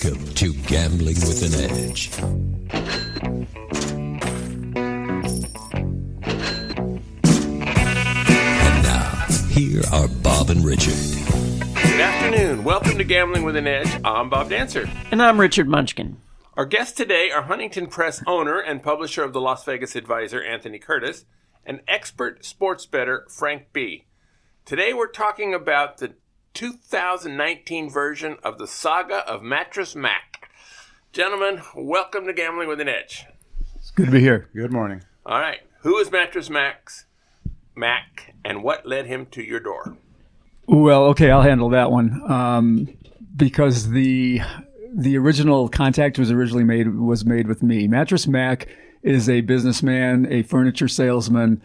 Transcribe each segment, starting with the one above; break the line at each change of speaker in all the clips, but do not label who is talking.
Welcome to Gambling with an Edge. And now, here are Bob and Richard.
Good afternoon. Welcome to Gambling with an Edge. I'm Bob Dancer.
And I'm Richard Munchkin.
Our guests today are Huntington Press owner and publisher of the Las Vegas Advisor, Anthony Curtis, and expert sports bettor, Frank B. Today we're talking about the 2019 version of the saga of Mattress Mack. Gentlemen, welcome to Gambling with an Edge.
It's good to be here.
Good morning.
All right. Who is Mattress Mack, and what led him to your door?
Well, okay, I'll handle that one because the original contact was made with me. Mattress Mack is a businessman, a furniture salesman,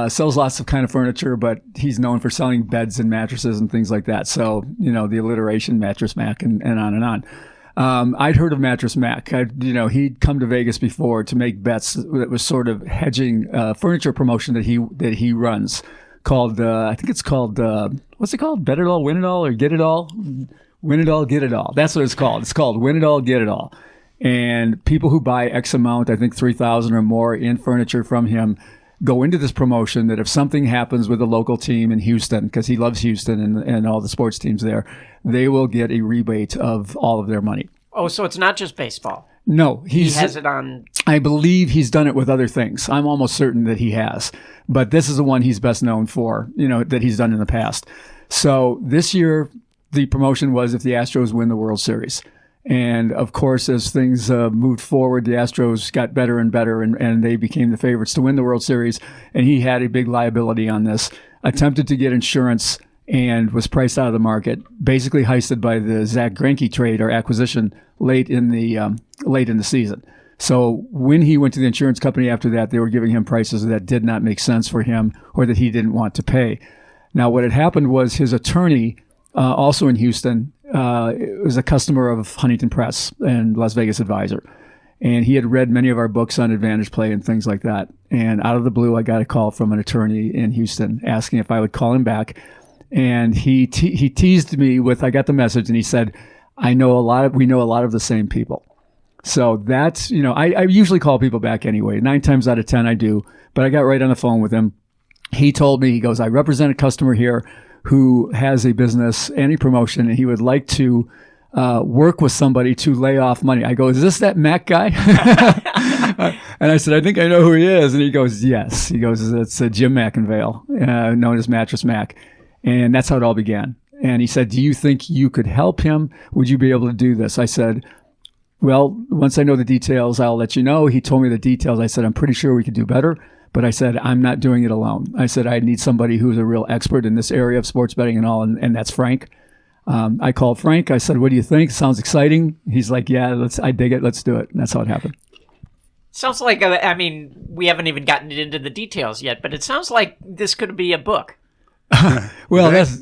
sells lots of kind of furniture, but he's known for selling beds and mattresses and things like that. So, the alliteration, Mattress Mack, and on and on. I'd heard of Mattress Mack. He'd come to Vegas before to make bets that was sort of hedging furniture promotion that he runs called, I think it's called, what's it called? Bet it all, win it all, or get it all? Win it all, get it all. That's what it's called. It's called Win it all, get it all. And people who buy X amount, I think 3,000 or more in furniture from him, go into this promotion that if something happens with a local team in Houston, because he loves Houston and all the sports teams there, they will get a rebate of all of their money.
Oh, so it's not just baseball.
No.
He has it on...
I believe he's done it with other things. I'm almost certain that he has. But this is the one he's best known for, that he's done in the past. So this year, the promotion was if the Astros win the World Series. And of course, as things moved forward, the Astros got better and better, and they became the favorites to win the World Series. And he had a big liability on this, attempted to get insurance and was priced out of the market, basically heisted by the Zach Greinke trade or acquisition late in the season. So when he went to the insurance company after that, they were giving him prices that did not make sense for him or that he didn't want to pay. Now, what had happened was his attorney, also in Houston, was a customer of Huntington Press and Las Vegas Advisor. And he had read many of our books on advantage play and things like that. And out of the blue, I got a call from an attorney in Houston asking if I would call him back. And he teased me with, I got the message, and he said, we know a lot of the same people. So that's, I usually call people back anyway. 9 times out of 10 I do. But I got right on the phone with him. He told me, he goes, I represent a customer here who has a business, any promotion, and he would like to work with somebody to lay off money. I go, is this that Mac guy? And I said, I think I know who he is. And he goes, yes. He goes, it's Jim McIngvale, known as Mattress Mack. And that's how it all began. And he said, do you think you could help him? Would you be able to do this? I said, well, once I know the details, I'll let you know. He told me the details. I said, I'm pretty sure we could do better. But I said, I'm not doing it alone. I said, I need somebody who's a real expert in this area of sports betting and all, and that's Frank. I called Frank. I said, what do you think? Sounds exciting. He's like, yeah, I dig it. Let's do it. And that's how it happened.
Sounds like, we haven't even gotten into the details yet, but it sounds like this could be a book.
Well, that's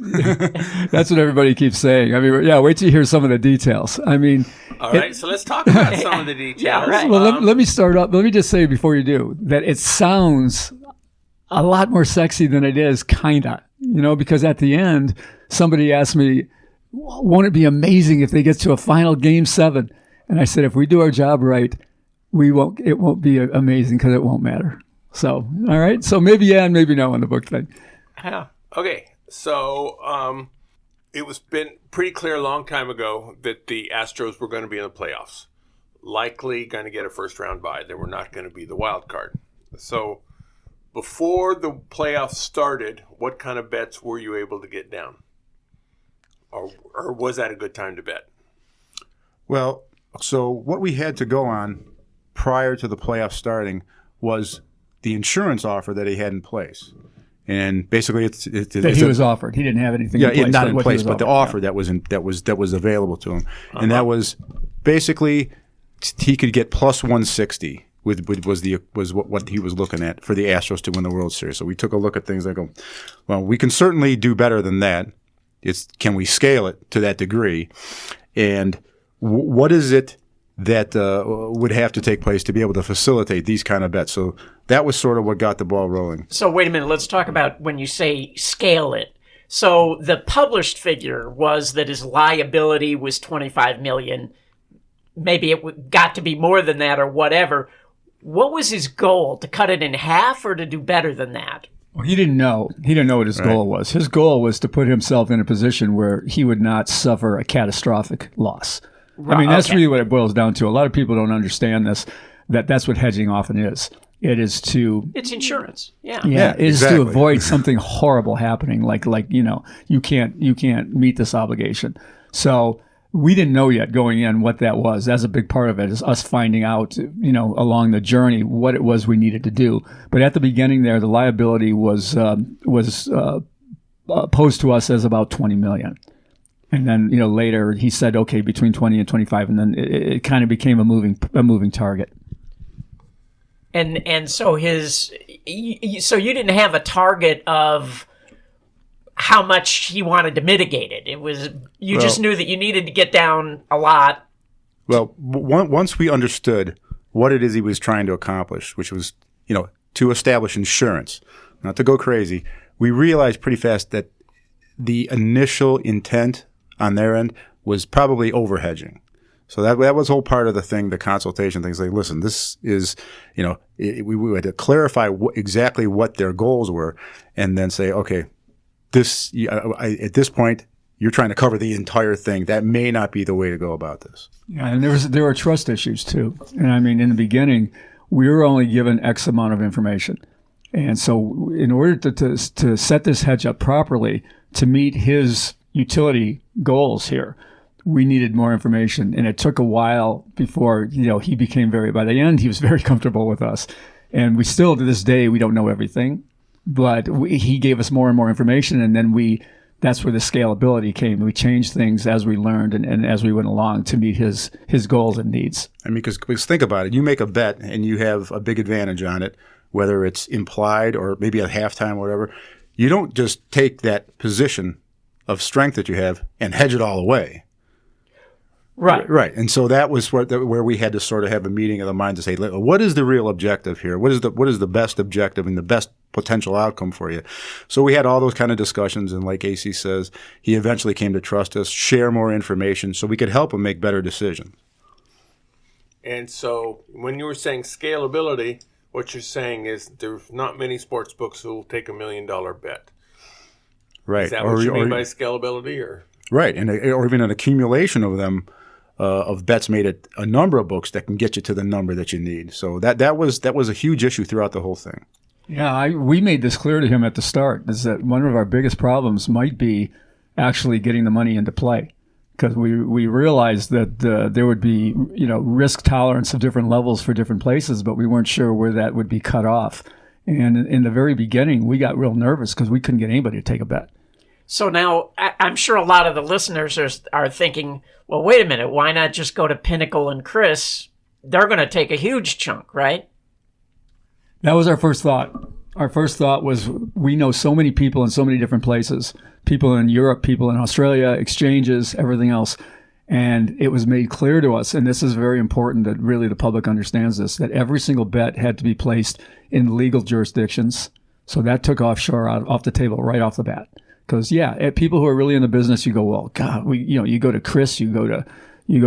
what everybody keeps saying. Wait till you hear some of the details.
All right, so let's talk about some of the details.
Yeah, right.
Well, let me start up. Let me just say before you do that it sounds a lot more sexy than it is, kinda. Because at the end, somebody asked me, won't it be amazing if they get to a final Game 7? And I said, if we do our job right, it won't be amazing because it won't matter. So, all right. So maybe yeah and maybe no on the book thing.
Yeah. Okay, so it was been pretty clear a long time ago that the Astros were going to be in the playoffs, likely going to get a first-round bye. They were not going to be the wild card. So before the playoffs started, what kind of bets were you able to get down? Or was that a good time to bet?
Well, so what we had to go on prior to the playoffs starting was the insurance offer that he had in place. And basically,
he was offered. He didn't have anything.
Yeah,
in place,
not in place, but the offer
yeah.
that was available to him, and that was basically he could get plus 160. Was what he was looking at for the Astros to win the World Series. So we took a look at things. I go, well, we can certainly do better than that. Can we scale it to that degree? And what is it that would have to take place to be able to facilitate these kind of bets? So that was sort of what got the ball rolling.
So wait a minute. Let's talk about when you say scale it. So the published figure was that his liability was $25 million. maybe got to be more than that or whatever. What was his goal? To cut it in half or to do better than that?
Well, he didn't know. He didn't know what his goal was. His goal was to put himself in a position where he would not suffer a catastrophic loss. I mean, that's really what it boils down to. A lot of people don't understand this, that's what hedging often is. It is to...
It's insurance. Yeah.
It is to avoid something horrible happening, like you can't meet this obligation. So we didn't know yet going in what that was. That's a big part of it, is us finding out, along the journey what it was we needed to do. But at the beginning there, the liability was posed to us as about $20 million. And then, later he said, okay, between 20 and 25, and then it kind of became a moving target.
And so so you didn't have a target of how much he wanted to mitigate it. It was just knew that you needed to get down a lot.
Well, once we understood what it is he was trying to accomplish, which was, to establish insurance, not to go crazy, we realized pretty fast that the initial intent on their end was probably over-hedging. So that was whole part of the thing, the consultation things. Like, listen, this is, we had to clarify exactly what their goals were, and then say, okay, at this point, you're trying to cover the entire thing. That may not be the way to go about this.
Yeah, and there were trust issues too. And I mean, in the beginning, we were only given X amount of information, and so in order to set this hedge up properly to meet his utility goals here, we needed more information, and it took a while before he became by the end he was very comfortable with us, and we still to this day we don't know everything, but he gave us more and more information, and then that's where the scalability came. We changed things as we learned and as we went along to meet his goals and needs. I mean,
because think about it, you make a bet and you have a big advantage on it, whether it's implied or maybe at halftime or whatever. You don't just take that position of strength that you have and hedge it all away. Right. And so that was where we had to sort of have a meeting of the mind to say, what is the real objective here? What is the best objective and the best potential outcome for you? So we had all those kind of discussions, and like AC says, he eventually came to trust us, share more information so we could help him make better decisions.
And so when you were saying scalability, what you're saying is there's not many sports books who will take $1 million bet.
Right.
Is that what you mean by scalability? Or?
Right. Or even an accumulation of them. Of bets made at a number of books that can get you to the number that you need. So that was a huge issue throughout the whole thing.
Yeah, we made this clear to him at the start, is that one of our biggest problems might be actually getting the money into play, because we realized that there would be risk tolerance of different levels for different places, but we weren't sure where that would be cut off. And in the very beginning, we got real nervous because we couldn't get anybody to take a bet.
So now I'm sure a lot of the listeners are thinking, well, wait a minute, why not just go to Pinnacle and Chris? They're going to take a huge chunk, right?
That was our first thought. Our first thought was, we know so many people in so many different places, people in Europe, people in Australia, exchanges, everything else. And it was made clear to us, and this is very important that really the public understands this, that every single bet had to be placed in legal jurisdictions. So that took offshore off the table right off the bat. Because people who are really in the business, you go, well, God, you go to Chris, you go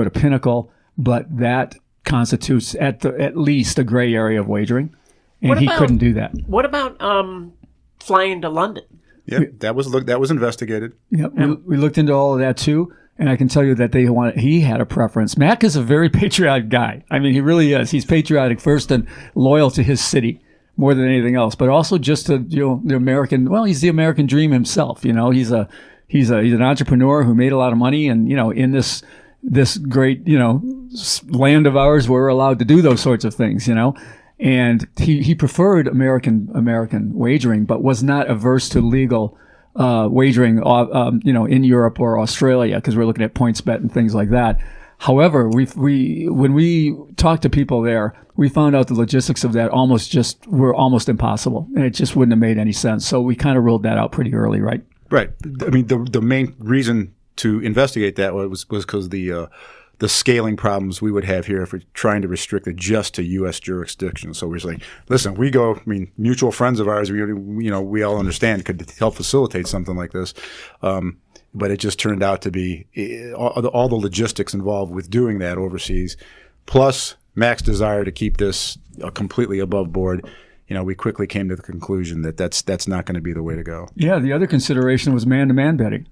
to Pinnacle, but that constitutes at least a gray area of wagering, and he couldn't do that.
What about flying to London?
Yeah, that was investigated.
Yeah, we looked into all of that too, and I can tell you that he had a preference. Mack is a very patriotic guy. I mean, he really is. He's patriotic first and loyal to his city more than anything else, but also just to the American. Well, he's the American dream himself. He's an entrepreneur who made a lot of money, and in this great land of ours, we're allowed to do those sorts of things. And he preferred American wagering, but was not averse to legal wagering, in Europe or Australia, because we're looking at PointsBet and things like that. However, when we talked to people there, we found out the logistics of that were almost impossible, and it just wouldn't have made any sense. So we kind of ruled that out pretty early, right?
Right. I mean, the main reason to investigate that was because the the scaling problems we would have here if we're trying to restrict it just to U.S. jurisdiction. So we're saying, listen, mutual friends of ours, we all understand could help facilitate something like this. But it just turned out to be all the logistics involved with doing that overseas, plus Mack's desire to keep this completely above board. We quickly came to the conclusion that that's not going to be the way to go.
Yeah, the other consideration was man-to-man betting,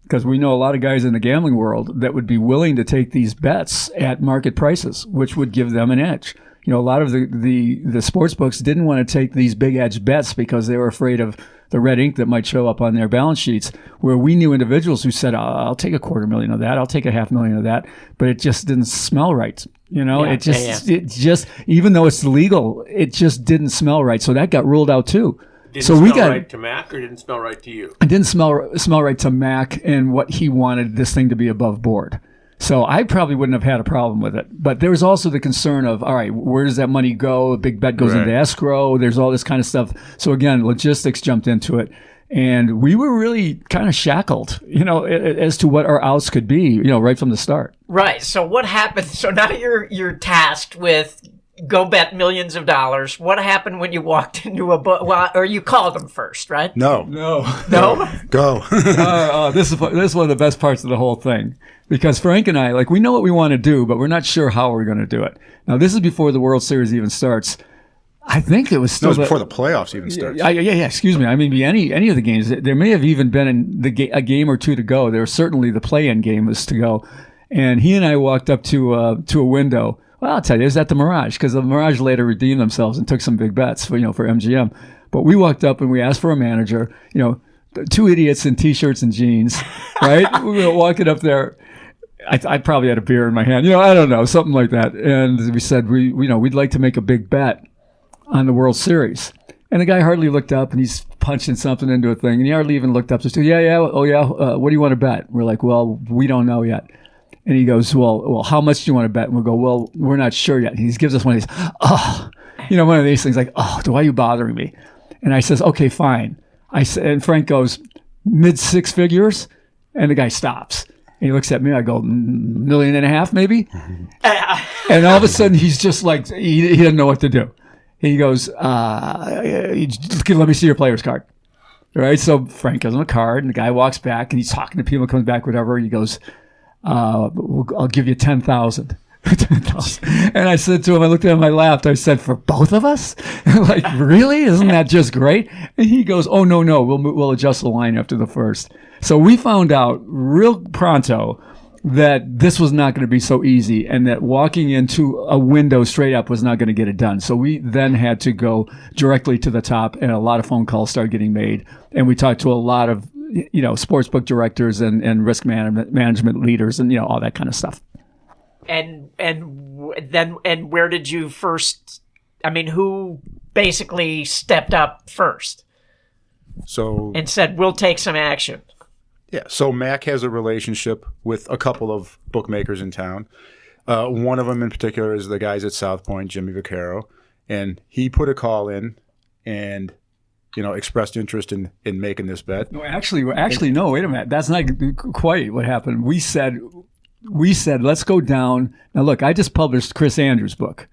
because we know a lot of guys in the gambling world that would be willing to take these bets at market prices, which would give them an edge. A lot of the sports books didn't want to take these big edge bets because they were afraid of the red ink that might show up on their balance sheets, where we knew individuals who said, I'll take $250,000 of that, I'll take $500,000 of that, but it just didn't smell right. It just, even though it's legal, it just didn't smell right. So that got ruled out too.
Did it smell right to Mack, or didn't smell right to you?
It didn't smell right to Mack and what he wanted this thing to be above board. So I probably wouldn't have had a problem with it. But there was also the concern of, all right, where does that money go? A big bet goes into escrow. There's all this kind of stuff. So again, logistics jumped into it. And we were really kind of shackled, as to what our outs could be, right from the start.
Right. So what happened? So now you're tasked with go bet millions of dollars. What happened when you walked into a book? Well, or you called them first, right?
No. Go.
This is one of the best parts of the whole thing, because Frank and I, we know what we want to do, but we're not sure how we're going to do it. Now, this is before the World Series even starts. I think it was still
before the playoffs even starts.
Yeah. Excuse me. I mean, any of the games. There may have even been a game or two to go. There was certainly the play-in game was to go, and he and I walked up to a window. Well, I'll tell you, it was at the Mirage, because the Mirage later redeemed themselves and took some big bets for MGM. But we walked up and we asked for a manager. Two idiots in t-shirts and jeans, right? We were walking up there. I probably had a beer in my hand. I don't know, something like that. And we said we'd like to make a big bet on the World Series. And the guy hardly looked up, and he's punching something into a thing, and he hardly even looked up. Just, what do you want to bet? We're like, well, we don't know yet. And he goes, well, how much do you want to bet? And we'll go, well, we're not sure yet. And he gives us one of these, one of these things like, why are you bothering me? And I says, okay, fine. And Frank goes, mid six figures? And the guy stops. And he looks at me. I go, $1.5 million, maybe? And all of a sudden, he's just like, he doesn't know what to do. He goes, let me see your player's card. All right, so Frank gives him a card, and the guy walks back, and he's talking to people, comes back, whatever. He goes, I'll give you 10,000. 10,000. And I said to him, I looked at him, I laughed. I said, for both of us? Like, really? Isn't that just great? And he goes, oh, no, we'll adjust the line after the first. So we found out real pronto that this was not going to be so easy, and that walking into a window straight up was not going to get it done. So we then had to go directly to the top, and a lot of phone calls started getting made. And we talked to a lot of, sportsbook directors and risk management leaders and, all that kind of stuff.
And where did you first, who basically stepped up first? And said, we'll take some action.
Yeah, so Mack has a relationship with a couple of bookmakers in town. One of them in particular is the guys at South Point, Jimmy Vaccaro, and he put a call in and expressed interest in making this bet.
No, actually, no. Wait a minute, that's not quite what happened. We said, let's go down. Now, look, I just published Chris Andrews' book,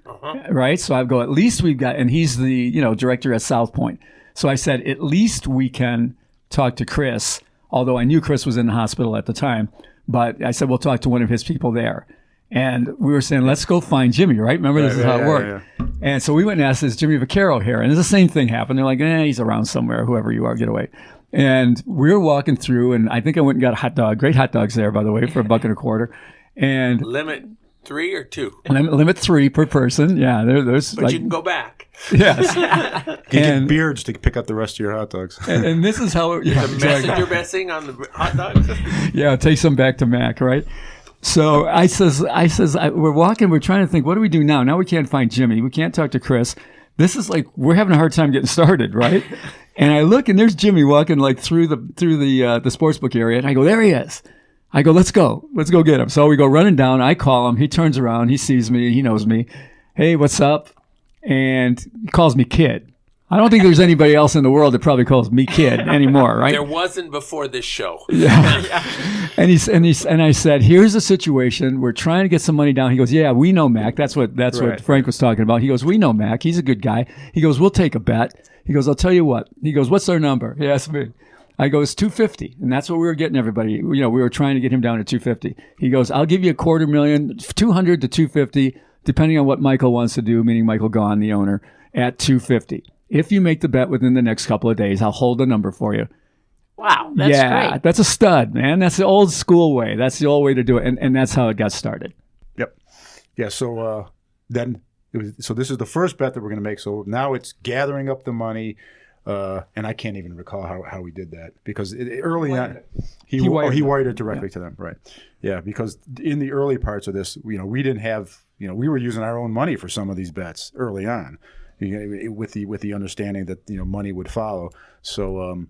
right? So I go, at least we've got, and he's the director at South Point. So I said, at least we can talk to Chris. Although I knew Chris was in the hospital at the time, but I said, we'll talk to one of his people there. And we were saying, let's go find Jimmy, right? Remember, this is how it worked. Yeah. And so we went and asked, is Jimmy Vaccaro here? And the same thing happened. They're like, he's around somewhere, whoever you are, get away. And we were walking through, and I think I went and got a hot dog. Great hot dogs there, by the way, for $1.25. And
limit 3 or 2?
Limit 3 per person. Yeah, there's.
But you can go back.
Yes.
You get beards to pick up the rest of your hot dogs.
And this is how
the messenger messing on the hot dogs.
Yeah, take some back to Mac, right? So I says, we're walking, we're trying to think, what do we do now? Now we can't find Jimmy. We can't talk to Chris. This is like, we're having a hard time getting started, right? And I look, and there's Jimmy walking through the sportsbook area, and I go, there he is. I go, let's go get him. So we go running down. I call him. He turns around. He sees me. He knows me. Hey, what's up? And he calls me kid. I don't think there's anybody else in the world that probably calls me kid anymore, right?
There wasn't before this show.
Yeah. And I said, here's the situation. We're trying to get some money down. He goes, yeah, we know Mac. That's what Frank was talking about. He goes, we know Mac. He's a good guy. He goes, we'll take a bet. He goes, I'll tell you what. He goes, what's our number? He asked me. I go, it's 250. And that's what we were getting everybody. We were trying to get him down to 250. He goes, I'll give you $250,000, 200 to 250, depending on what Michael wants to do, meaning Michael Gaughan, the owner, at 250. If you make the bet within the next couple of days, I'll hold the number for you.
Wow, that's great.
That's a stud, man. That's the old school way. That's the old way to do it. And that's how it got started.
Yep. Yeah, so so this is the first bet that we're going to make. So now it's gathering up the money. And I can't even recall how we did that because early on he wired it directly to them, right? Yeah, because in the early parts of this, we didn't have, we were using our own money for some of these bets early on, with the understanding that money would follow. So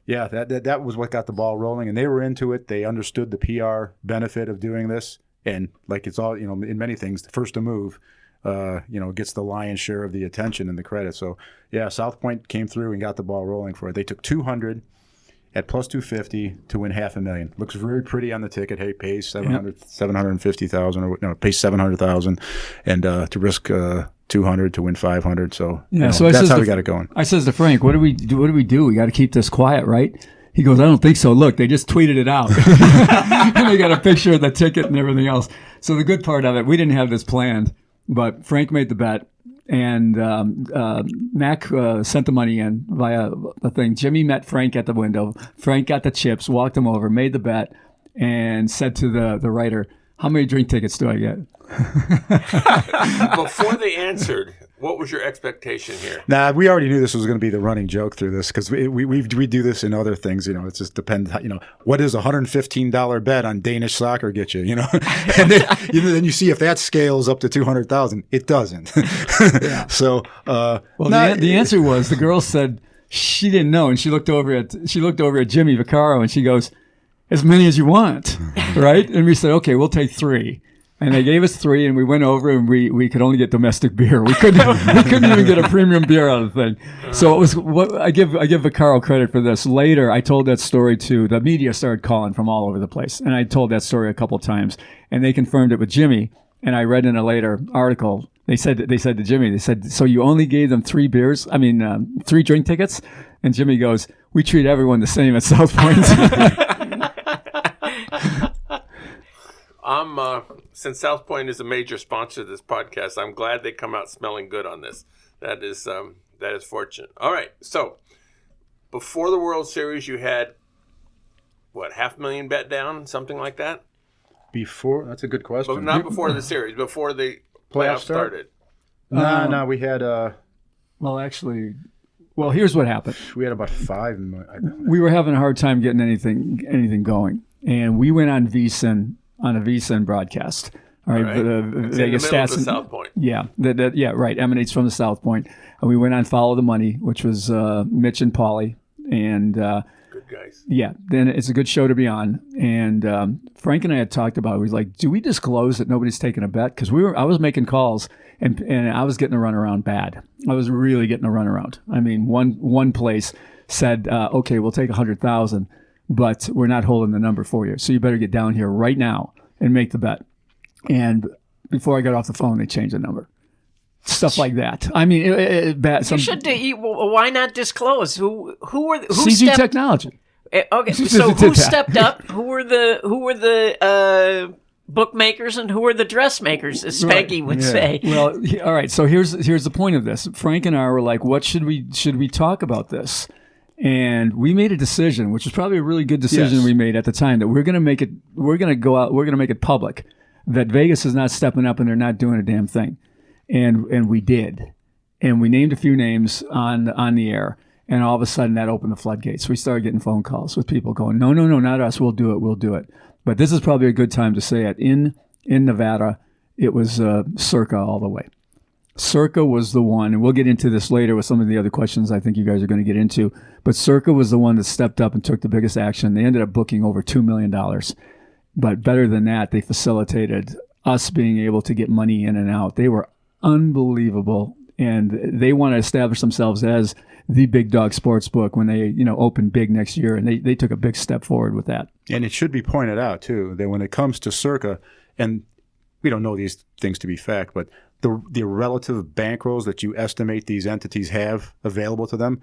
that was what got the ball rolling, and they were into it. They understood the PR benefit of doing this, and like it's all in many things, the first to move. Gets the lion's share of the attention and the credit. So, yeah, South Point came through and got the ball rolling for it. They took 200 at plus 250 to win $500,000. Looks very pretty on the ticket. Hey, pays 750,000 or no, pays 700,000, and to risk 200 to win 500. So so that's how we got it going.
I says to Frank, what do we do? We got to keep this quiet, right? He goes, I don't think so. Look, they just tweeted it out. And they got a picture of the ticket and everything else. So the good part of it, we didn't have this planned. But Frank made the bet, and Mac sent the money in via the thing. Jimmy met Frank at the window. Frank got the chips, walked him over, made the bet, and said to the writer, how many drink tickets do I get?
Before they answered, what was your expectation here?
Nah, we already knew this was going to be the running joke through this because we do this in other things. It just depends. What does a $115 bet on Danish soccer get you? And then you see if that scales up to 200,000. It doesn't. Yeah. So,
the answer was the girl said she didn't know, and she looked over at Jimmy Vaccaro, and she goes, as many as you want, right? And we said, okay, we'll take 3. And they gave us 3, and we went over, and we could only get domestic beer. We couldn't even get a premium beer out of the thing. So it was I give Vaccaro credit for this. Later, I told that story to the media. Started calling from all over the place, and I told that story a couple times, and they confirmed it with Jimmy. And I read in a later article, they said to Jimmy, so you only gave them 3 3 drink tickets, and Jimmy goes, we treat everyone the same at South Point.
Since South Point is a major sponsor of this podcast, I'm glad they come out smelling good on this. That is fortunate. All right, so before the World Series, you had what, $500,000 bet down, something like that?
Before? That's a good question.
But not before the series, before the playoffs started.
No, we had.
Well, here's what happened.
We had about 5 million.
We were having a hard time getting anything going, and we went on VSiN. On a VSiN broadcast. All right.
Vegas Stats. The South Point.
Yeah. Right. Emanates from the South Point. And we went on Follow the Money, which was Mitch and Paulie. And
good guys.
Yeah. Then it's a good show to be on. And Frank and I had talked about it. We was like, do we disclose that nobody's taking a bet? Because I was making calls and I was getting a runaround bad. I was really getting a runaround. I mean, one place said, okay, we'll take 100,000. But we're not holding the number for you. So you better get down here right now and make the bet. And before I got off the phone, they changed the number. Stuff like that. I mean,
you should. Why not disclose who
CG Technology?
Okay, so who stepped up? Who were the bookmakers and who were the dressmakers, as Spanky would say?
Well, all right. So here's the point of this. Frank and I were like, what should we talk about this? And we made a decision, which was probably a really good decision we made at the time, that we're going to go out, we're going to make it public that Vegas is not stepping up and they're not doing a damn thing. And we did. And we named a few names on the air. And all of a sudden that opened the floodgates. We started getting phone calls with people going, no, not us. We'll do it. But this is probably a good time to say it. In Nevada, it was Circa all the way. Circa was the one, and we'll get into this later with some of the other questions I think you guys are going to get into, but Circa was the one that stepped up and took the biggest action. They ended up booking over $2 million. But better than that, they facilitated us being able to get money in and out. They were unbelievable and they want to establish themselves as the big dog sports book when they, open big next year, and they took a big step forward with that.
And it should be pointed out too that when it comes to Circa, and we don't know these things to be fact, but the relative bankrolls that you estimate these entities have available to them,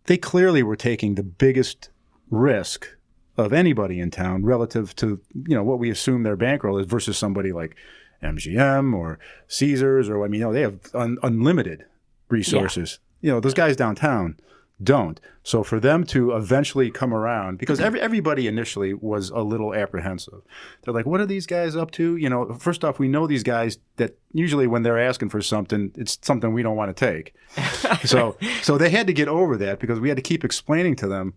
they clearly were taking the biggest risk of anybody in town relative to what we assume their bankroll is versus somebody like MGM or Caesars, or they have unlimited resources. Those guys downtown don't. So for them to eventually come around, because everybody initially was a little apprehensive. They're like, what are these guys up to? First off, we know these guys that usually when they're asking for something, it's something we don't want to take. So they had to get over that because we had to keep explaining to them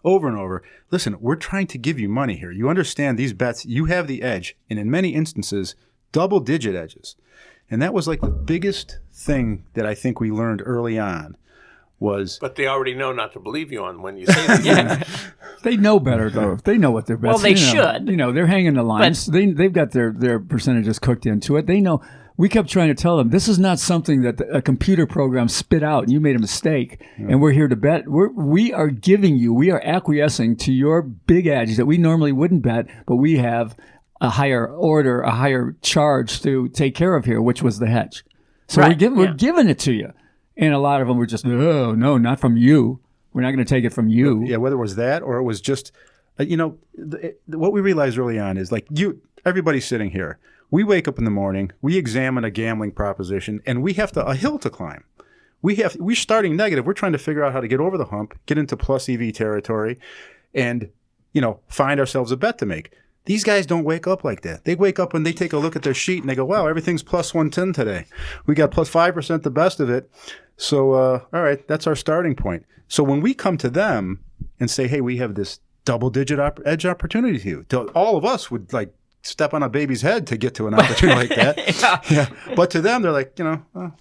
over and over, listen, we're trying to give you money here. You understand these bets, you have the edge, and in many instances, double-digit edges. And that was like the biggest thing that I think we learned early on was...
But they already know not to believe you on when you say that.
Yeah.
They know better, though. They know what their bets.
Well, they should.
They're hanging the lines. They've got their percentages cooked into it. They know. We kept trying to tell them, this is not something that a computer program spit out and you made a mistake and we're here to bet. We are acquiescing to your big edge that we normally wouldn't bet, but we have a higher order, a higher charge to take care of here, which was the hedge. So we're giving it to you. And a lot of them were just, oh, no, not from you. We're not going to take it from you.
Yeah, whether it was that or it was just, what we realized early on is like everybody's sitting here. We wake up in the morning, we examine a gambling proposition, and we have a hill to climb. We're starting negative. We're trying to figure out how to get over the hump, get into plus EV territory, and find ourselves a bet to make. These guys don't wake up like that. They wake up and they take a look at their sheet and they go, wow, everything's plus 110 today. We got plus 5% the best of it. So, all right, that's our starting point. So when we come to them and say, hey, we have this double-digit edge opportunity to you, all of us would like step on a baby's head to get to an opportunity like that. Yeah. But to them, they're like, we got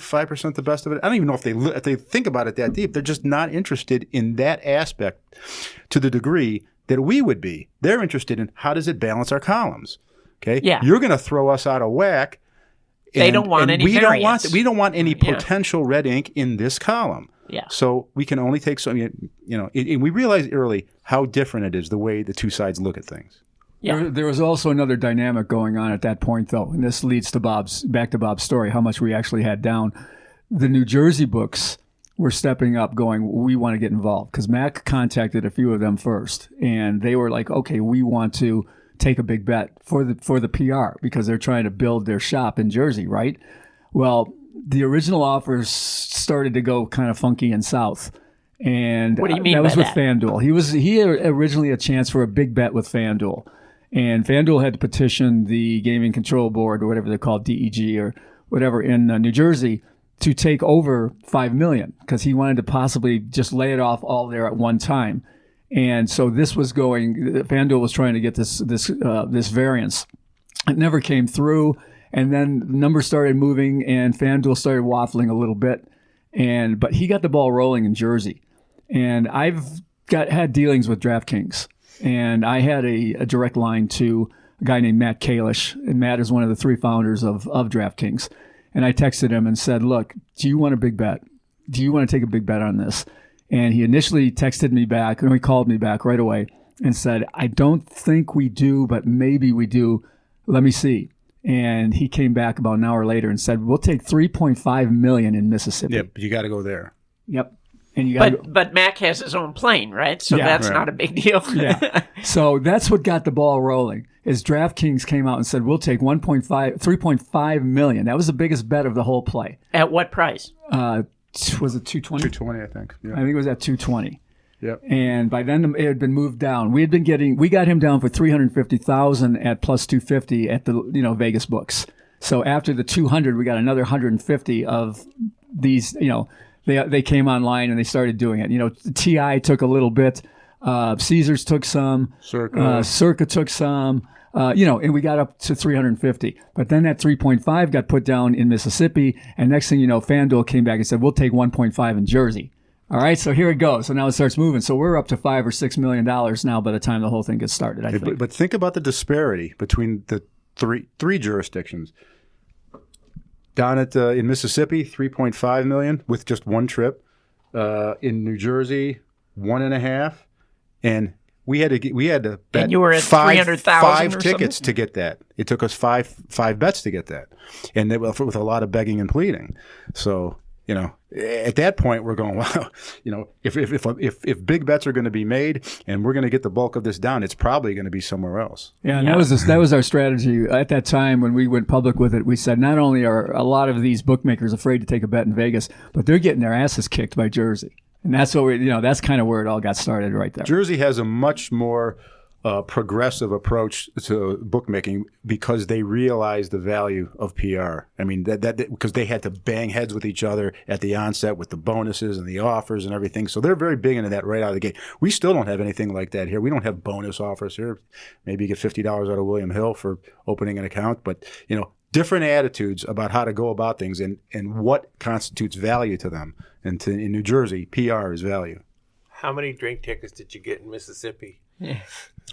5% the best of it. I don't even know if they think about it that deep. They're just not interested in that aspect to the degree that we would be. They're interested in how does it balance our columns. Okay.
Yeah.
You're going to throw us out of whack.
They don't want any variance.
We don't want any potential red ink in this column.
Yeah.
So we can only take some. And we realized early how different it is the way the two sides look at things.
Yeah.
There was also another dynamic going on at that point, though, and this leads to back to Bob's story, how much we actually had down. The New Jersey books were stepping up, going, we want to get involved, because Mack contacted a few of them first, and they were like, okay, we want to take a big bet for the PR, because they're trying to build their shop in Jersey, right? Well, the original offers started to go kind of funky and south. And
what do you mean
that was
by
with
that?
FanDuel. He had originally a chance for a big bet with FanDuel. And FanDuel had to petition the Gaming Control Board, or whatever they're called, DEG or whatever, in New Jersey to take over $5 million, because he wanted to possibly just lay it off all there at one time. And so this was FanDuel was trying to get this variance. It never came through. And then the numbers started moving, and FanDuel started waffling a little bit. But he got the ball rolling in Jersey. And I've had dealings with DraftKings. And I had a direct line to a guy named Matt Kalish. And Matt is one of the three founders of DraftKings. And I texted him and said, look, do you want a big bet? Do you want to take a big bet on this? And he initially texted me back, and he called me back right away and said, I don't think we do, but maybe we do. Let me see. And he came back about an hour later and said, we'll take $3.5 million in Mississippi.
Yeah, but you got to go there.
Yep. And you got
but Mack has his own plane, right? So that's not a big deal.
Yeah. So that's what got the ball rolling. Is DraftKings came out and said, we'll take $3.5 million. That was the biggest bet of the whole play.
At what price?
Was it 220?
220, I think. Yeah.
I think it was at 220.
Yep.
And by then it had been moved down. We got him down for $350,000 at plus 250 at the Vegas books. So after the 200, we got another 150 of these. They came online and they started doing it. TI took a little bit. Caesars took some. Circa took some. And we got up to 350. But then that 3.5 got put down in Mississippi. And next thing you know, FanDuel came back and said, we'll take 1.5 in Jersey. All right, so here it goes. So now it starts moving. So we're up to $5 or $6 million now by the time the whole thing gets started, I think.
But think about the disparity between the three jurisdictions. Down at in Mississippi, 3.5 million with just one trip. In New Jersey, 1.5, and we had to bet
and you were at 300,000
five
or
tickets
something?
to get that. It took us five bets to get that, and they, with a lot of begging and pleading. So at that point we're going, wow, if big bets are going to be made and we're going to get the bulk of this down, it's probably going to be somewhere else.
Yeah, and that was our strategy at that time when we went public with it. We said not only are a lot of these bookmakers afraid to take a bet in Vegas, but they're getting their asses kicked by Jersey, and that's what that's kind of where it all got started right there.
Jersey has a much more progressive approach to bookmaking because they realize the value of PR. I mean, that because they had to bang heads with each other at the onset with the bonuses and the offers and everything. So they're very big into that right out of the gate. We still don't have anything like that here. We don't have bonus offers here. Maybe you get $50 out of William Hill for opening an account, but different attitudes about how to go about things and what constitutes value to them. And in New Jersey, PR is value.
How many drink tickets did you get in Mississippi?
I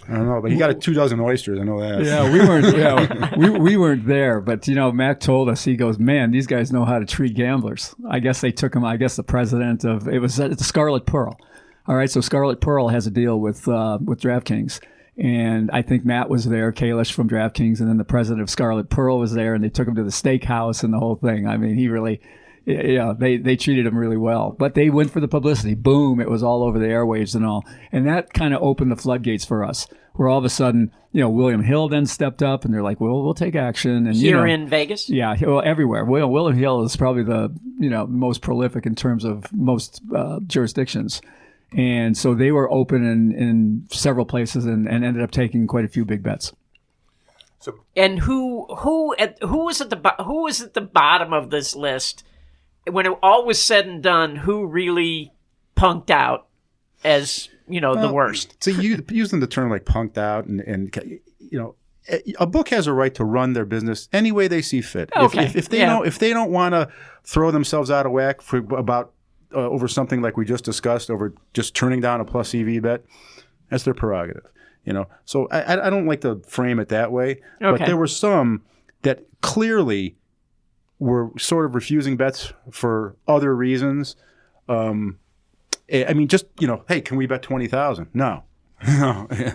don't know, but he got 24 oysters. I know that.
Yeah, we weren't. We weren't there, but Mac told us. He goes, "Man, these guys know how to treat gamblers." I guess they took him. I guess the president of it was the Scarlet Pearl. All right, so Scarlet Pearl has a deal with DraftKings, and I think Matt was there, Kalish from DraftKings, and then the president of Scarlet Pearl was there, and they took him to the steakhouse and the whole thing. I mean, he really. Yeah, they treated him really well. But they went for the publicity. Boom, it was all over the airwaves and all. And that kind of opened the floodgates for us, where all of a sudden, William Hill then stepped up, and they're like, well, we'll take action. And
Here in Vegas?
Yeah, well, everywhere. William Hill is probably the most prolific in terms of most jurisdictions. And so they were open in several places and ended up taking quite a few big bets.
And who was at the bottom of this list? When it all was said and done, who really punked out as the worst?
So using the term like punked out, and a book has a right to run their business any way they see fit.
Okay.
If they don't want to throw themselves out of whack over something like we just discussed, over just turning down a plus EV bet, that's their prerogative. So I don't like to frame it that way.
Okay.
But there were some that clearly were sort of refusing bets for other reasons. I mean, just, hey, can we bet 20,000? No.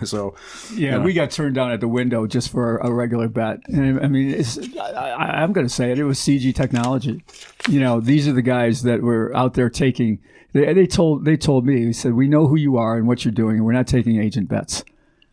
So,
we got turned down at the window just for a regular bet. And I mean, I'm going to say it. It was CG Technology. These are the guys that were out there taking. They told me. He said, "We know who you are and what you're doing, and we're not taking agent bets."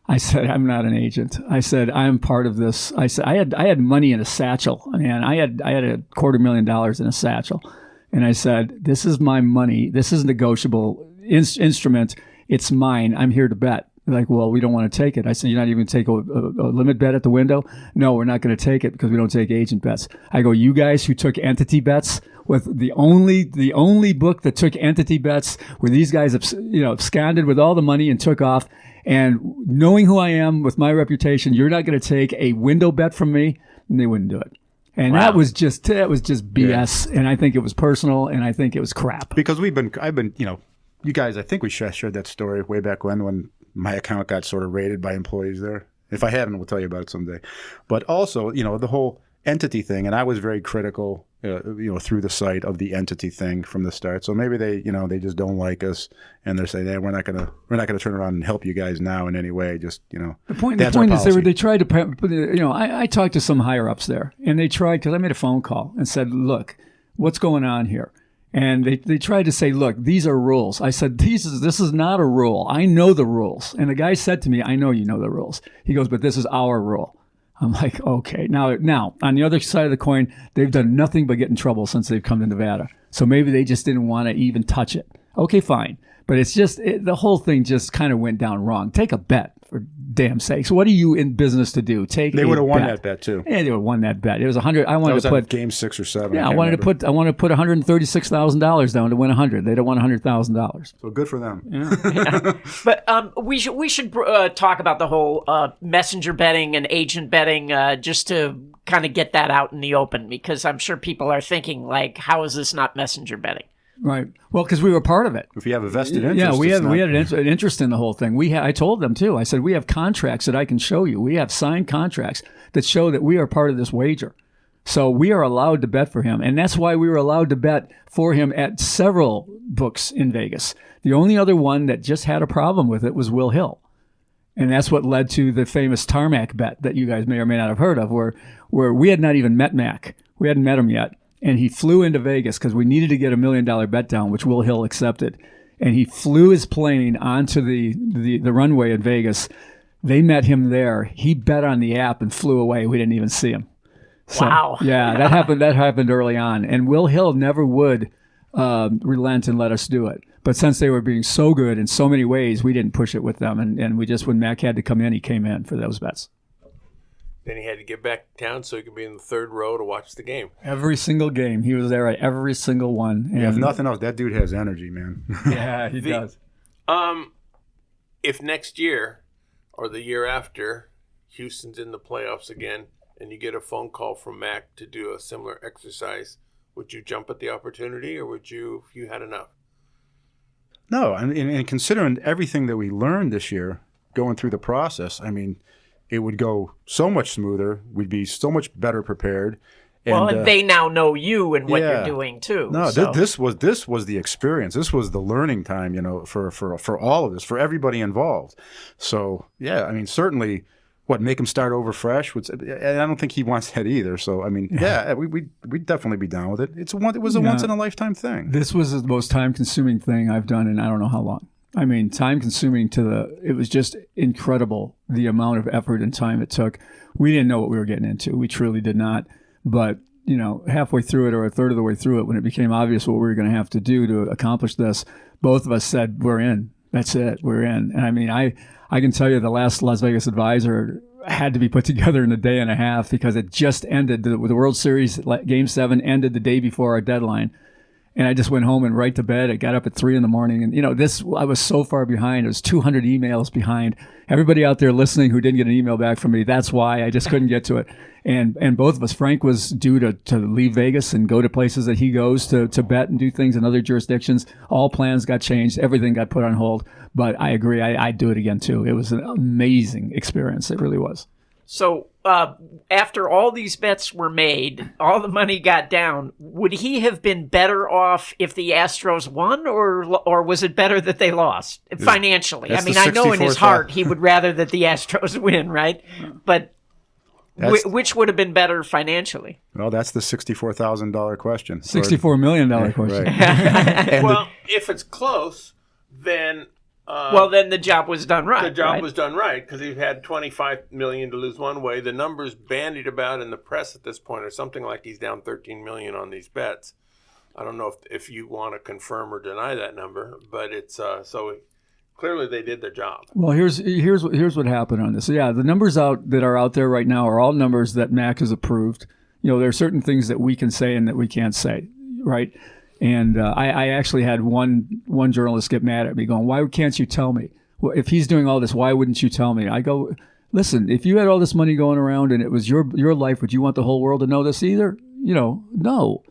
I said, "I'm not an agent." I said, "I'm part of this." I said, "I had money in a satchel, man. I had $250,000 in a satchel," and I said, "This is my money. This is negotiable instrument. It's mine. I'm here to bet." They're like, "Well, we don't want to take it." I said, "You're not even going to take a limit bet at the window?" "No, we're not going to take it because we don't take agent bets." I go, "You guys who took entity bets with the only book that took entity bets, where these guys absconded with all the money and took off." And knowing who I am with my reputation, you're not going to take a window bet from me, and they wouldn't do it. And
wow.
that was just BS. Yeah. And I think it was personal, and I think it was crap.
Because I've been, you guys, I think we shared that story way back when my account got sort of raided by employees there. If I haven't, we'll tell you about it someday. But also, the whole entity thing, and I was very critical, through the site of the entity thing from the start. So maybe they just don't like us, and they're saying, "Hey, we're not gonna turn around and help you guys now in any way." Just
The point is they tried to, I talked to some higher ups there, and they tried, because I made a phone call and said, "Look, what's going on here?" And they tried to say, "Look, these are rules." I said, this is not a rule. I know the rules. And the guy said to me, "I know you know the rules." He goes, "But this is our rule." I'm like, okay. Now, on the other side of the coin, they've done nothing but get in trouble since they've come to Nevada. So maybe they just didn't want to even touch it. Okay, fine. But it's just, the whole thing just kind of went down wrong. Take a bet, for damn sakes. What are you in business to do?
They would have won that bet too.
Yeah, they would have won that bet. It was 100. I wanted to put
game 6 or 7.
Yeah, I wanted to put $136,000 down to win 100. They'd have won $100,000.
So good for them.
Yeah. But we should talk about the whole messenger betting and agent betting just to kind of get that out in the open, because I'm sure people are thinking, like, how is this not messenger betting?
Right. Well, because we were part of it.
If you have a vested interest.
Yeah, we had an interest in the whole thing. I told them too. I said, we have contracts that I can show you. We have signed contracts that show that we are part of this wager. So we are allowed to bet for him. And that's why we were allowed to bet for him at several books in Vegas. The only other one that just had a problem with it was Will Hill. And that's what led to the famous Tarmac bet that you guys may or may not have heard of, where we had not even met Mack. We hadn't met him yet. And he flew into Vegas because we needed to get $1 million bet down, which Will Hill accepted. And he flew his plane onto the runway in Vegas. They met him there. He bet on the app and flew away. We didn't even see him. So,
wow.
Yeah, that happened early on. And Will Hill never would relent and let us do it. But since they were being so good in so many ways, we didn't push it with them. And we just, when Mack had to come in, he came in for those bets.
Then he had to get back to town so he could be in the third row to watch the game.
Every single game. He was there at every single one. And
if nothing else, that dude has energy, man.
Yeah, he does.
If next year or the year after, Houston's in the playoffs again, and you get a phone call from Mack to do a similar exercise, would you jump at the opportunity, or would you, if you had enough?
No, and considering everything that we learned this year, going through the process, I mean, it would go so much smoother. We'd be so much better prepared.
And they now know you and what you're doing too.
No,
so.
this was the experience. This was the learning time, for all of this, for everybody involved. So yeah, I mean, certainly, make him start over fresh? And I don't think he wants that either. So I mean, we'd definitely be down with it. It was a once in a lifetime thing.
This was the most time consuming thing I've done in I don't know how long. I mean, time consuming it was just incredible the amount of effort and time it took. We didn't know what we were getting into. We truly did not. But, halfway through it or a third of the way through it, when it became obvious what we were going to have to do to accomplish this, both of us said, we're in. That's it. We're in. And I mean, I can tell you the last Las Vegas Advisor had to be put together in a day and a half because it just ended. The World Series Game 7 ended the day before our deadline. And I just went home and right to bed. I got up at 3 a.m. And, I was so far behind. It was 200 emails behind. Everybody out there listening who didn't get an email back from me, that's why I just couldn't get to it. And both of us, Frank was due to leave Vegas and go to places that he goes to bet and do things in other jurisdictions. All plans got changed. Everything got put on hold. But I agree. I'd do it again, too. It was an amazing experience. It really was.
So after all these bets were made, all the money got down, would he have been better off if the Astros won, or was it better that they lost financially? I mean, I know in his heart he would rather that the Astros win, right? But which would have been better financially?
Well, that's the $64,000 question.
$64 million question.
Right.
Well, if it's close, then...
then the job was done right.
The job was done right because he had $25 million to lose one way. The numbers bandied about in the press at this point are something like he's down $13 million on these bets. I don't know if you want to confirm or deny that number, but it's so clearly they did their job.
Well, here's what happened on this. So yeah, the numbers that are out there right now are all numbers that Mack has approved. There are certain things that we can say and that we can't say, right? And I actually had one journalist get mad at me going, why can't you tell me? Well, if he's doing all this, why wouldn't you tell me? I go, listen, if you had all this money going around and it was your life, would you want the whole world to know this either? No.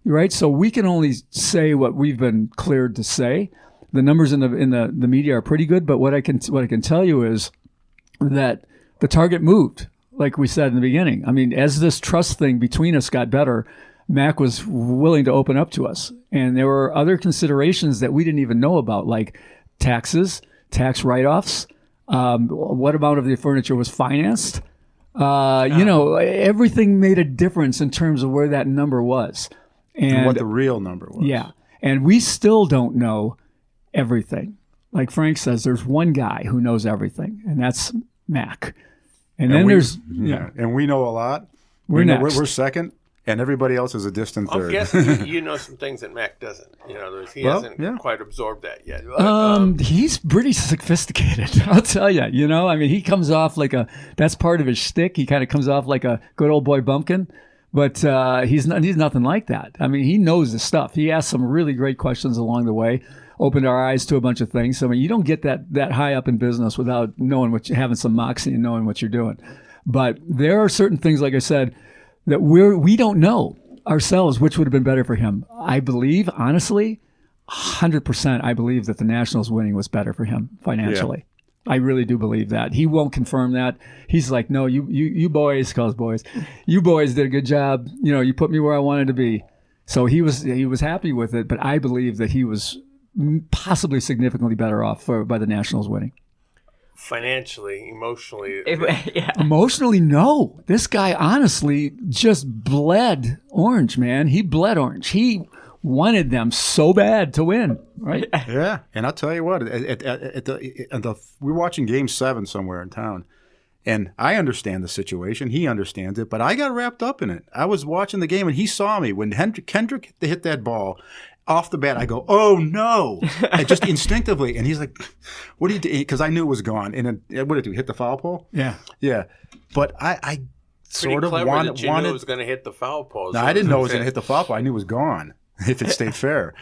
Right? So we can only say what we've been cleared to say. The numbers in the media are pretty good, but what I can tell you is that the target moved, like we said in the beginning. I mean, as this trust thing between us got better, Mack was willing to open up to us. And there were other considerations that we didn't even know about, like taxes, tax write-offs, what amount of the furniture was financed. Everything made a difference in terms of where that number was.
And what the real number was.
Yeah. And we still don't know everything. Like Frank says, there's one guy who knows everything, and that's Mack. And then
and we know a lot. We're second. And everybody else is a distant third.
I'm guessing you know some things that Mack doesn't. He hasn't quite absorbed that yet.
He's pretty sophisticated, I'll tell you. I mean, he comes off that's part of his shtick. He kind of comes off like a good old boy bumpkin, but he's nothing like that. I mean, he knows the stuff. He asked some really great questions along the way, opened our eyes to a bunch of things. So, I mean, you don't get that high up in business without knowing having some moxie and knowing what you're doing. But there are certain things, like I said, that we don't know ourselves which would have been better for him. I believe, honestly, 100%, I believe that the Nationals winning was better for him financially. I really do believe that. He won't confirm that. He's like, no, you boys, calls boys, you boys did a good job. You know, you put me where I wanted to be. So he was happy with it, but I believe that he was possibly significantly better off by the Nationals winning.
Financially, emotionally.
Yeah.
Emotionally, no. This guy honestly just bled orange, man. He bled orange. He wanted them so bad to win, right?
Yeah, and I'll tell you what, we're watching Game 7 somewhere in town, and I understand the situation. He understands it, but I got wrapped up in it. I was watching the game, and he saw me. When Kendrick hit that ball off the bat, I go, oh, no, I just instinctively. And he's like, what do you do? Because I knew it was gone. And then, what did it do, hit the foul pole?
Yeah.
Yeah, but I sort of wanted
that you knew it was going to hit the foul pole.
No, I didn't know it was going to hit the foul pole. I knew it was gone if it stayed fair.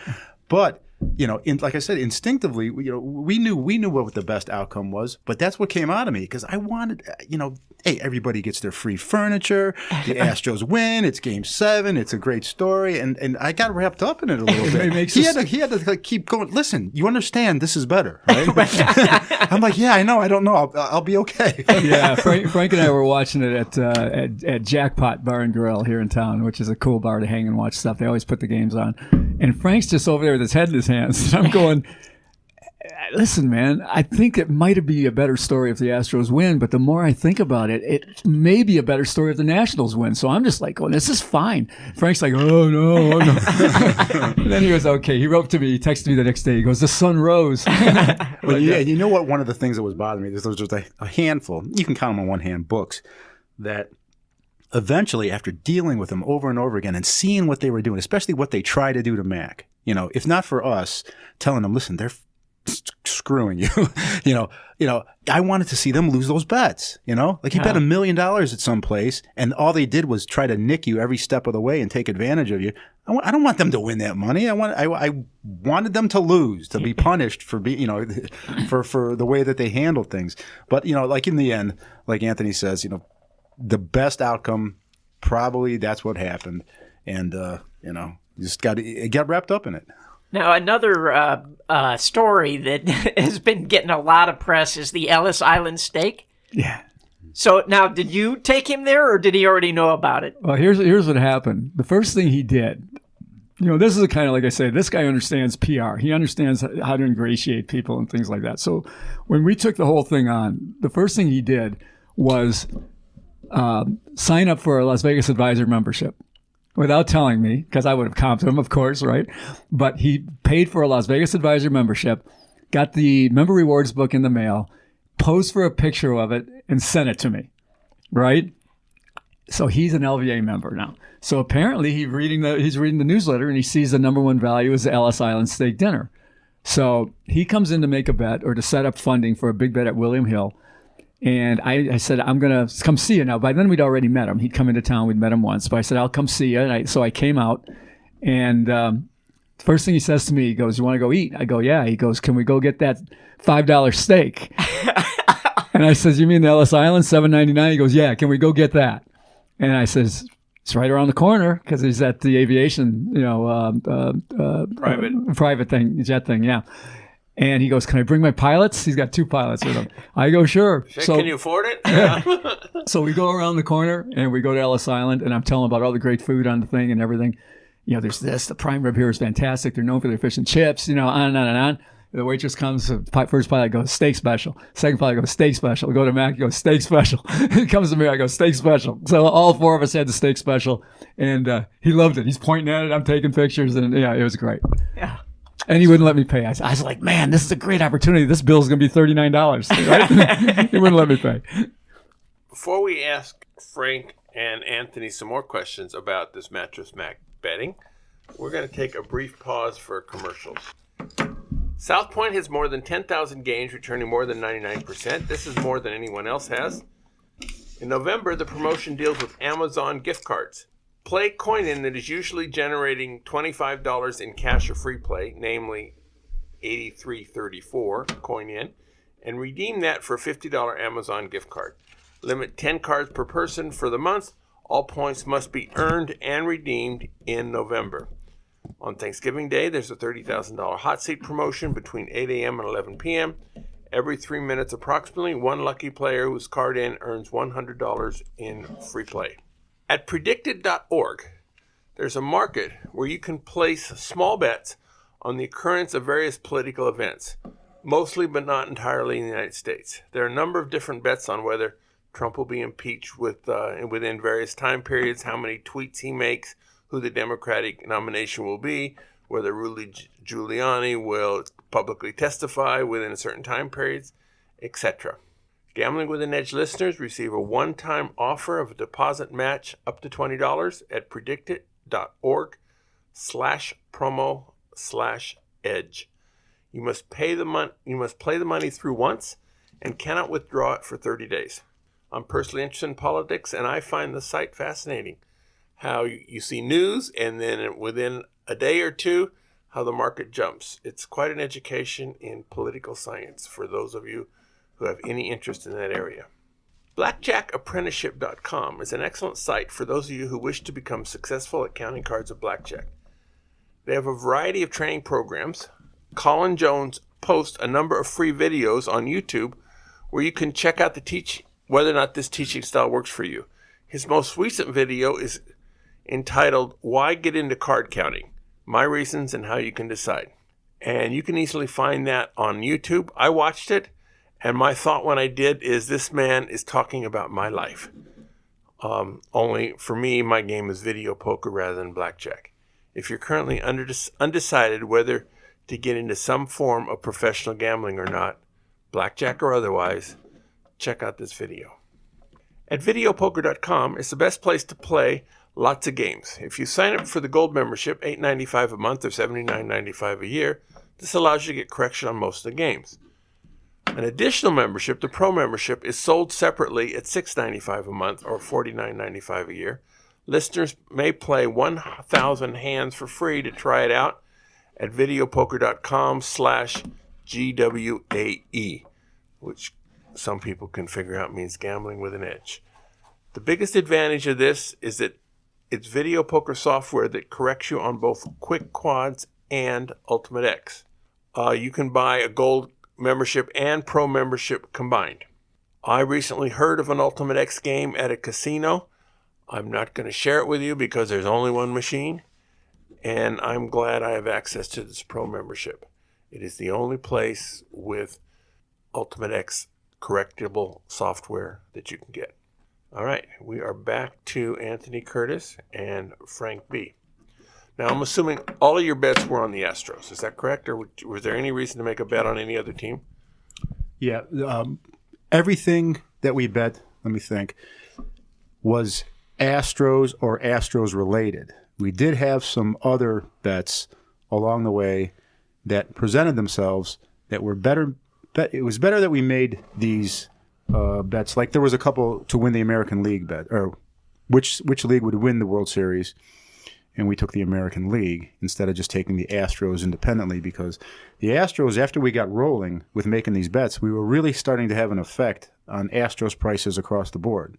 But, you know, like I said, instinctively, you know, we knew what the best outcome was. But that's what came out of me because I wanted, you know, hey, everybody gets their free furniture. The Astros win. It's Game 7. It's a great story. And I got wrapped up in it a little bit. He had to like, keep going. Listen, you understand this is better, right? I'm like, yeah, I know. I don't know. I'll be okay.
Yeah, Frank and I were watching it at Jackpot Bar and Grill here in town, which is a cool bar to hang and watch stuff. They always put the games on. And Frank's just over there with his head in his hands. And I'm going, listen, man, I think it might be a better story if the Astros win, but the more I think about it, it may be a better story if the Nationals win. So I'm just like, oh, this is fine. Frank's like, oh, no. And then he goes, okay. He wrote to me, he texted me the next day. He goes, the sun rose.
Well, yeah, you know what? One of the things that was bothering me, there was just a handful, you can count them on one hand, books, that eventually, after dealing with them over and over again and seeing what they were doing, especially what they try to do to Mack, you know, if not for us telling them, listen, they're screwing you, you know, I wanted to see them lose those bets, you know, like you bet $1 million at some place and all they did was try to nick you every step of the way and take advantage of you. I don't want them to win that money. I wanted them to lose, to be punished for for the way that they handled things. But, you know, like in the end, like Anthony says, you know, the best outcome, probably that's what happened. And, you know, you just got wrapped up in it.
Now, another story that has been getting a lot of press is the Ellis Island steak.
Yeah.
So now, did you take him there, or did he already know about it?
Well, here's what happened. The first thing he did, you know, this is kind of like I say, this guy understands PR. He understands how to ingratiate people and things like that. So when we took the whole thing on, the first thing he did was sign up for a Las Vegas Advisor membership. Without telling me, because I would have comped him, of course, right? But he paid for a Las Vegas Advisor membership, got the member rewards book in the mail, posed for a picture of it, and sent it to me, right? So he's an LVA member now. So apparently he's reading the newsletter and he sees the number one value is the Ellis Island steak dinner. So he comes in to make a bet or to set up funding for a big bet at William Hill. And I said, I'm going to come see you. Now, by then we'd already met him. He'd come into town. We'd met him once. But I said, I'll come see you. And so I came out. And first thing he says to me, he goes, you want to go eat? I go, yeah. He goes, can we go get that $5 steak? And I says, you mean the Ellis Island, $7.99? He goes, yeah. Can we go get that? And I says, it's right around the corner because he's at the aviation, you know, private thing, jet thing, yeah. And he goes, can I bring my pilots? He's got 2 pilots with him. I go, sure.
So, can you afford it?
Yeah. So we go around the corner and we go to Ellis Island and I'm telling about all the great food on the thing and everything. You know, there's this, the prime rib here is fantastic. They're known for their fish and chips, you know, on and on and on. The waitress comes, first pilot goes, steak special. Second pilot goes, steak special. We go to Mac, he goes, steak special. He comes to me, I go, steak special. So all 4 of us had the steak special and he loved it. He's pointing at it. I'm taking pictures and yeah, it was great.
Yeah.
And he wouldn't let me pay. I was like, man, this is a great opportunity. This bill's going to be $39. Right? He wouldn't let me pay.
Before we ask Frank and Anthony some more questions about this Mattress Mack betting, we're going to take a brief pause for commercials. South Point has more than 10,000 games, returning more than 99%. This is more than anyone else has. In November, the promotion deals with Amazon gift cards. Play coin-in that is usually generating $25 in cash or free play, namely $83.34 coin-in, and redeem that for a $50 Amazon gift card. Limit 10 cards per person for the month. All points must be earned and redeemed in November. On Thanksgiving Day, there's a $30,000 hot seat promotion between 8 a.m. and 11 p.m. Every 3 minutes approximately, one lucky player whose card in earns $100 in free play. At predicted.org, there's a market where you can place small bets on the occurrence of various political events, mostly but not entirely in the United States. There are a number of different bets on whether Trump will be impeached within various time periods, how many tweets he makes, who the Democratic nomination will be, whether Rudy Giuliani will publicly testify within a certain time periods, etc. Gambling with an Edge listeners receive a one-time offer of a deposit match up to $20 at predictit.org/promo/edge. You must play the money through once and cannot withdraw it for 30 days. I'm personally interested in politics, and I find the site fascinating. How you see news, and then within a day or two, how the market jumps. It's quite an education in political science for those of you who have any interest in that area. BlackjackApprenticeship.com is an excellent site for those of you who wish to become successful at counting cards of blackjack. They have a variety of training programs. Colin Jones posts a number of free videos on YouTube where you can check out whether or not this teaching style works for you. His most recent video is entitled, Why Get Into Card Counting? My Reasons and How You Can Decide. And you can easily find that on YouTube. I watched it, and my thought when I did is this man is talking about my life. Only for me, my game is video poker rather than blackjack. If you're currently undecided whether to get into some form of professional gambling or not, blackjack or otherwise, check out this video. At videopoker.com is the best place to play lots of games. If you sign up for the gold membership, $8.95 a month or $79.95 a year, this allows you to get correction on most of the games. An additional membership, the pro membership, is sold separately at $6.95 a month or $49.95 a year. Listeners may play 1,000 hands for free to try it out at videopoker.com/GWAE, which some people can figure out means gambling with an edge. The biggest advantage of this is that it's video poker software that corrects you on both quick quads and Ultimate X. You can buy a gold membership and pro membership combined. I recently heard of an Ultimate X game at a casino. I'm not going to share it with you because there's only one machine, and I'm glad I have access to this pro membership. It is the only place with Ultimate X correctable software that you can get. All right, we are back to Anthony Curtis and Frank B. Now, I'm assuming all of your bets were on the Astros. Is that correct? Or was there any reason to make a bet on any other team?
Yeah. Everything that we bet, let me think, was Astros or Astros related. We did have some other bets along the way that presented themselves that were better. It was better that we made these bets. Like there was a couple to win the American League bet, or which league would win the World Series, and we took the American League instead of just taking the Astros independently, because the Astros, after we got rolling with making these bets, we were really starting to have an effect on Astros prices across the board.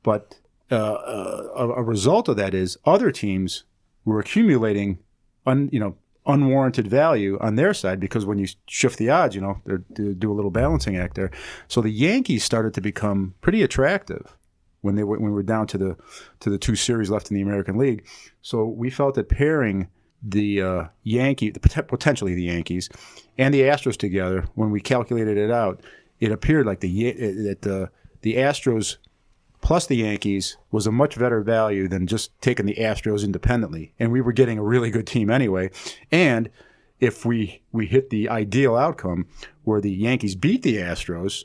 But a result of that is other teams were accumulating unwarranted value on their side, because when you shift the odds, they do a little balancing act there. So the Yankees started to become pretty attractive when we were down to the two series left in the American League. So we felt that pairing the potentially the Yankees and the Astros together, when we calculated it out, it appeared like the Astros plus the Yankees was a much better value than just taking the Astros independently. And we were getting a really good team anyway. And if we hit the ideal outcome where the Yankees beat the Astros,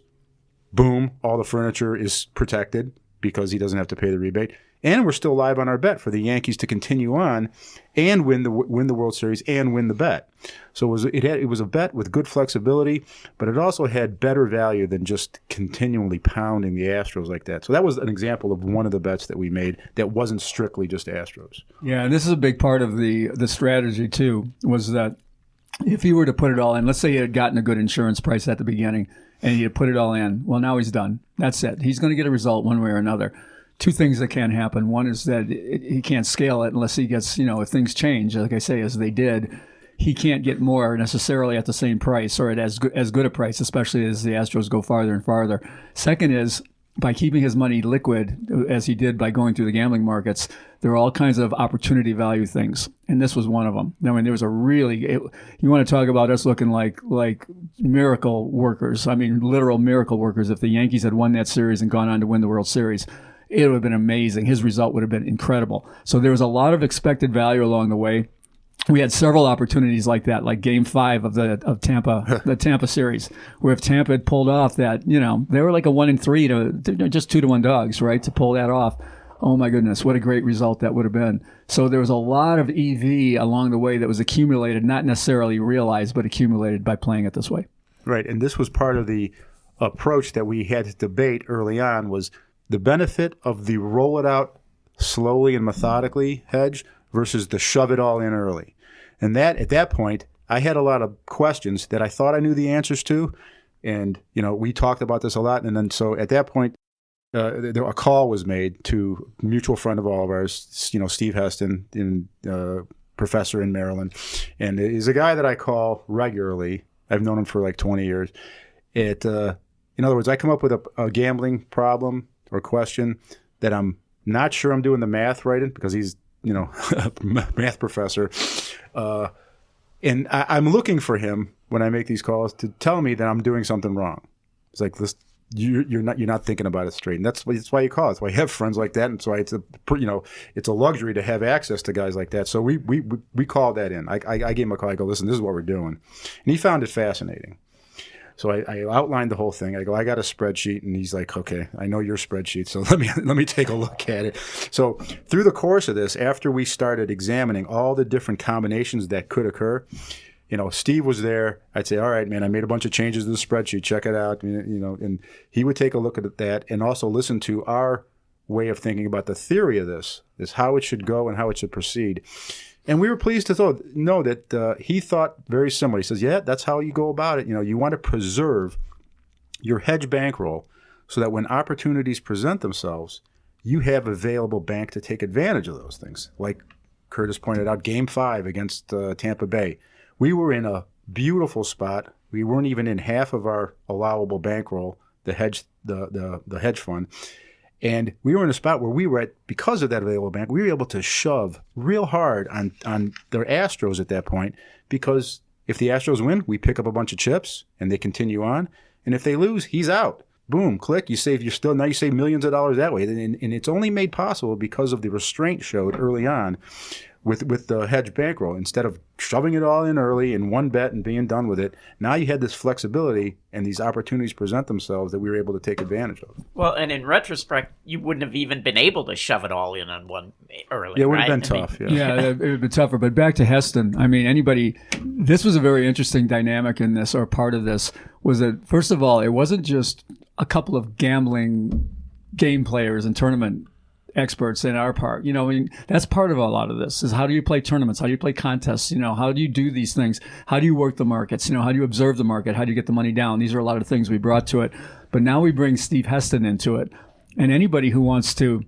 boom, all the furniture is protected because he doesn't have to pay the rebate. And we're still live on our bet for the Yankees to continue on and win the World Series and win the bet. So it was a bet with good flexibility, but it also had better value than just continually pounding the Astros like that. So that was an example of one of the bets that we made that wasn't strictly just Astros.
Yeah, and this is a big part of the strategy too, was that if he were to put it all in, let's say he had gotten a good insurance price at the beginning and he had put it all in, well, now he's done. That's it. He's going to get a result one way or another. Two things that can happen. One is that he can't scale it unless he gets, if things change, like I say, as they did, he can't get more necessarily at the same price or at as good a price, especially as the Astros go farther and farther. Second is, by keeping his money liquid, as he did by going through the gambling markets, there are all kinds of opportunity value things, and this was one of them. I mean, there was you want to talk about us looking like miracle workers. I mean, literal miracle workers. If the Yankees had won that series and gone on to win the World Series, it would have been amazing. His result would have been incredible. So there was a lot of expected value along the way. We had several opportunities like that, like Game 5 of Tampa, the Tampa series, where if Tampa had pulled off that, they were like a 1-3 to just 2-1 dogs, right, to pull that off. Oh my goodness, what a great result that would have been. So there was a lot of EV along the way that was accumulated, not necessarily realized, but accumulated by playing it this way.
Right, and this was part of the approach that we had to debate early on, was the benefit of the roll it out slowly and methodically hedge versus the shove it all in early. And that, at that point, I had a lot of questions that I thought I knew the answers to. And, we talked about this a lot. And then so at that point, a call was made to a mutual friend of all of ours, Steve Heston, professor in Maryland. And he's a guy that I call regularly. I've known him for like 20 years. In other words, I come up with a gambling problem or question that I'm not sure I'm doing the math right in, because he's a math professor. And I'm looking for him when I make these calls to tell me that I'm doing something wrong. It's like, this, you're not thinking about it straight. And that's why you call it. That's why you have friends like that. And so it's a luxury to have access to guys like that. So we called that in. I gave him a call. I go, listen, this is what we're doing. And he found it fascinating. So I outlined the whole thing. I go, I got a spreadsheet, and he's like, okay, I know your spreadsheet, so let me take a look at it. So through the course of this, after we started examining all the different combinations that could occur, Steve was there. I'd say, all right, man, I made a bunch of changes to the spreadsheet. Check it out, and he would take a look at that and also listen to our way of thinking about the theory of this, is how it should go and how it should proceed. And we were pleased to know that he thought very similar. He says, yeah, that's how you go about it. You want to preserve your hedge bankroll so that when opportunities present themselves, you have available bank to take advantage of those things. Like Curtis pointed out, Game 5 against Tampa Bay. We were in a beautiful spot. We weren't even in half of our allowable bankroll, the hedge fund. And we were in a spot where we were at, because of that available bank, we were able to shove real hard on the Astros at that point, because if the Astros win, we pick up a bunch of chips and they continue on. And if they lose, he's out. Boom, click, you save millions of dollars that way. And it's only made possible because of the restraint showed early on with the hedge bankroll. Instead of shoving it all in early in one bet and being done with it, now you had this flexibility and these opportunities present themselves that we were able to take advantage of.
Well, and in retrospect, you wouldn't have even been able to shove it all in on one early.
Yeah, it would have
right?
been tough.
Yeah, it would have been tougher. But back to Heston, I mean, this was a very interesting dynamic in this, or part of this, was that, first of all, it wasn't just a couple of gambling game players and tournament experts in our part. That's part of a lot of this, is how do you play tournaments? How do you play contests? How do you do these things? How do you work the markets? How do you observe the market? How do you get the money down? These are a lot of things we brought to it. But now we bring Steve Heston into it. And anybody who wants to,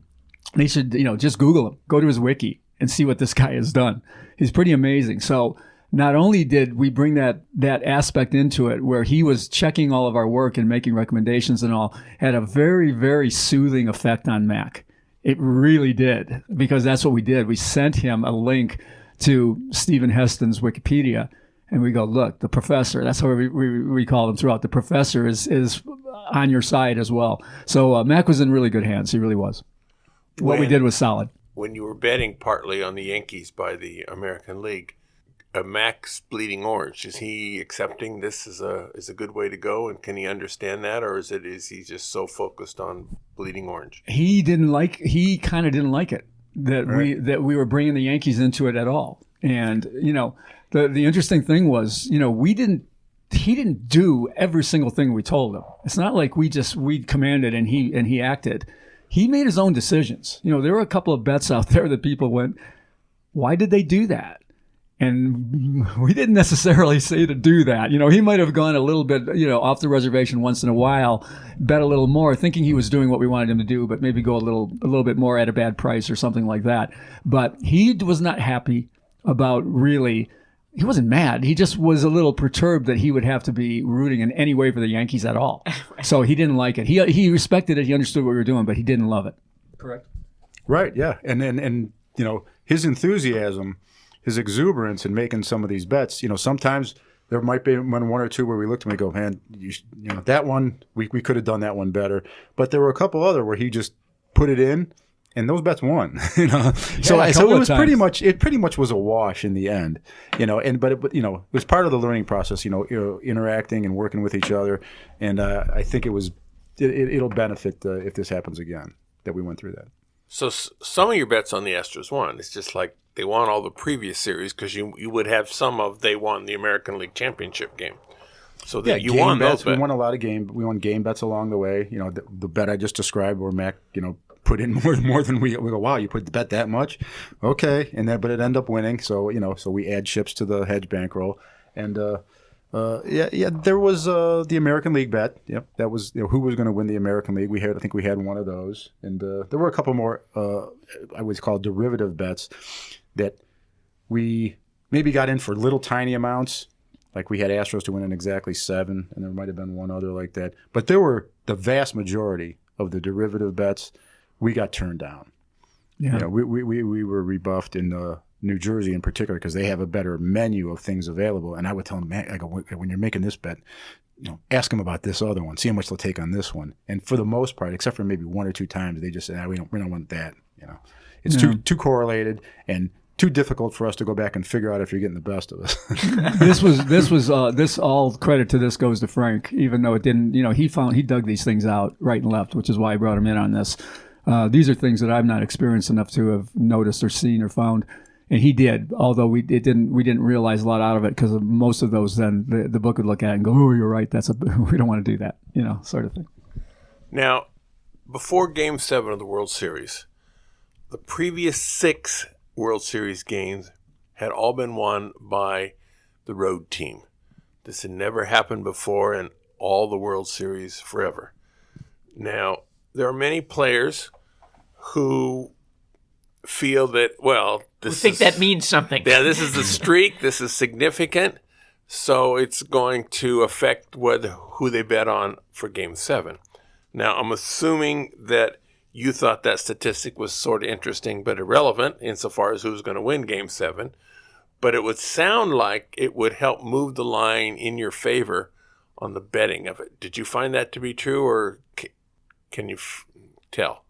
they should, just Google him. Go to his wiki and see what this guy has done. He's pretty amazing. So not only did we bring that aspect into it, where he was checking all of our work and making recommendations and all, had a very, very soothing effect on Mac. It really did, because that's what we did. We sent him a link to Stephen Heston's Wikipedia, and we go, look, the professor, that's how we called him throughout. The professor is on your side as well. So Mac was in really good hands. He really was. What we did was solid.
When you were betting partly on the Yankees by the American League, Mac's bleeding orange, is he accepting this is a good way to go, and can he understand that, or is he just so focused on bleeding orange? He
kind of didn't like it that we were bringing the Yankees into it at all. And the interesting thing was, he didn't do every single thing we told him. It's not like we commanded and he acted. He made his own decisions. There were a couple of bets out there that people went, why did they do that? And we didn't necessarily say to do that. He might have gone a little bit, off the reservation once in a while, bet a little more, thinking he was doing what we wanted him to do, but maybe go a little bit more at a bad price or something like that. But he was not happy about really he wasn't mad. He just was a little perturbed that he would have to be rooting in any way for the Yankees at all. So he didn't like it. He respected it. He understood what we were doing, but he didn't love it. Correct.
Right. Yeah. And his enthusiasm, his exuberance in making some of these bets. Sometimes there might be one or two where we looked and we go, man, that one we could have done that one better. But there were a couple other where he just put it in. And those bets won, So it was pretty much was a wash in the end, But it was part of the learning process, interacting and working with each other, and I think it'll benefit if this happens again that we went through that.
So some of your bets on the Astros won. It's just like they won all the previous series because you would have they won the American League Championship game. So that you won
bets.
those bets.
We won a lot of we won game bets along the way. The bet I just described where Mac, put in more than we go. Wow, you put the bet that much, okay? But it ended up winning. So so we add chips to the hedge bankroll, and there was the American League bet. Yep, that was who was going to win the American League. I think we had one of those, and there were a couple more I would call derivative bets that we maybe got in for little tiny amounts. Like we had Astros to win in exactly 7, and there might have been one other like that. But there were the vast majority of the derivative bets. We got turned down. Yeah, we were rebuffed in New Jersey in particular because they have a better menu of things available. And I would tell them, man, I go, when you're making this bet, ask them about this other one, see how much they'll take on this one. And for the most part, except for maybe 1 or 2 times, they just say, we don't want that. It's too correlated and too difficult for us to go back and figure out if you're getting the best of us.
This all credit to this goes to Frank, even though it didn't. He dug these things out right and left, which is why I brought him in on this. These are things that I'm not experienced enough to have noticed or seen or found, and he did. Although we didn't realize a lot out of it because most of those then the book would look at it and go, "Oh, you're right. We don't want to do that," sort of thing.
Now, before Game 7 of the World Series, the previous 6 World Series games had all been won by the road team. This had never happened before in all the World Series forever. Now, there are many players who feel that,
that means something.
Yeah, this is the streak. This is significant. So it's going to affect who they bet on for Game 7. Now, I'm assuming that you thought that statistic was sort of interesting but irrelevant insofar as who's going to win Game 7. But it would sound like it would help move the line in your favor on the betting of it. Did you find that to be true, or can you tell?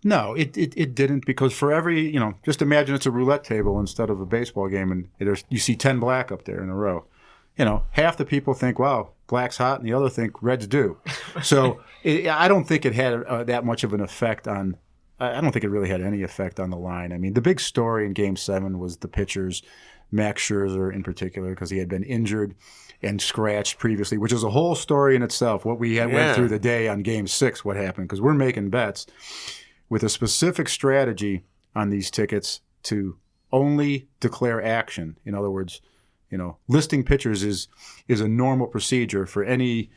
No, it didn't, because for every, just imagine it's a roulette table instead of a baseball game, and you see 10 black up there in a row. Half the people think, wow, black's hot, and the other think red's due. So I don't think it had that much of an effect on – I don't think it really had any effect on the line. I mean, the big story in Game 7 was the pitchers, Max Scherzer in particular, because he had been injured and scratched previously, which is a whole story in itself, what we went through the day on Game 6, what happened, because we're making bets with a specific strategy on these tickets to only declare action. In other words, listing pitchers is a normal procedure for any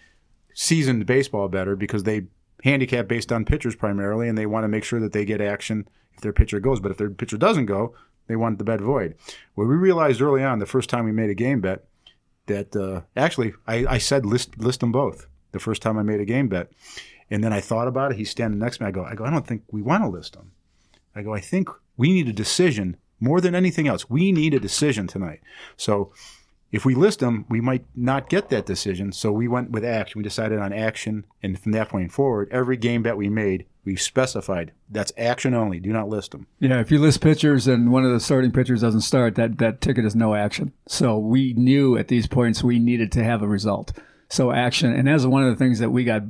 seasoned baseball bettor because they handicap based on pitchers primarily, and they want to make sure that they get action if their pitcher goes. But if their pitcher doesn't go, they want the bet void. Well, we realized early on, the first time we made a game bet, that actually I said list them both the first time I made a game bet. And then I thought about it. He's standing next to me. I go, I don't think we want to list them. I go, I think we need a decision more than anything else. We need a decision tonight. So if we list them, we might not get that decision. So we went with action. We decided on action. And from that point forward, every game bet we made, we specified that's action only. Do not list them.
Yeah, if you list pitchers and one of the starting pitchers doesn't start, that ticket is no action. So we knew at these points we needed to have a result. So action. And that's one of the things that we got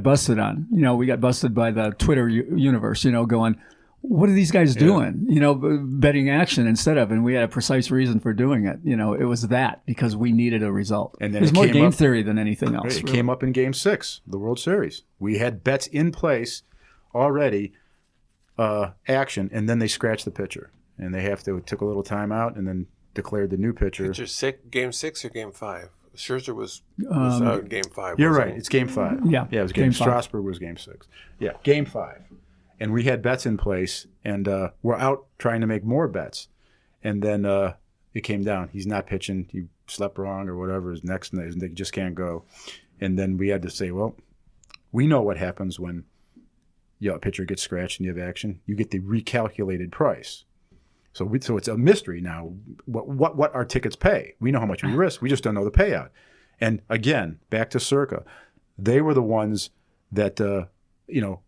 busted on. We got busted by the Twitter universe, going, what are these guys doing? Betting action instead of, and we had a precise reason for doing it. It was that because we needed a result.
And then
it was more game theory than anything else.
It came up in Game 6, the World Series. We had bets in place already, action, and then they scratched the pitcher, and they took a little time out and then declared the new pitcher.
Game 6 or Game 5? Scherzer was Game 5.
You're right. It's Game 5.
Yeah,
it was Game 5. Strasburg was Game 6. Yeah, Game 5. And we had bets in place, and we're out trying to make more bets. And then it came down. He's not pitching. He slept wrong or whatever. His next, they just can't go. And then we had to say, well, we know what happens when a pitcher gets scratched and you have action. You get the recalculated price. So it's a mystery now what our tickets pay. We know how much we risk. We just don't know the payout. And again, back to Circa. They were the ones that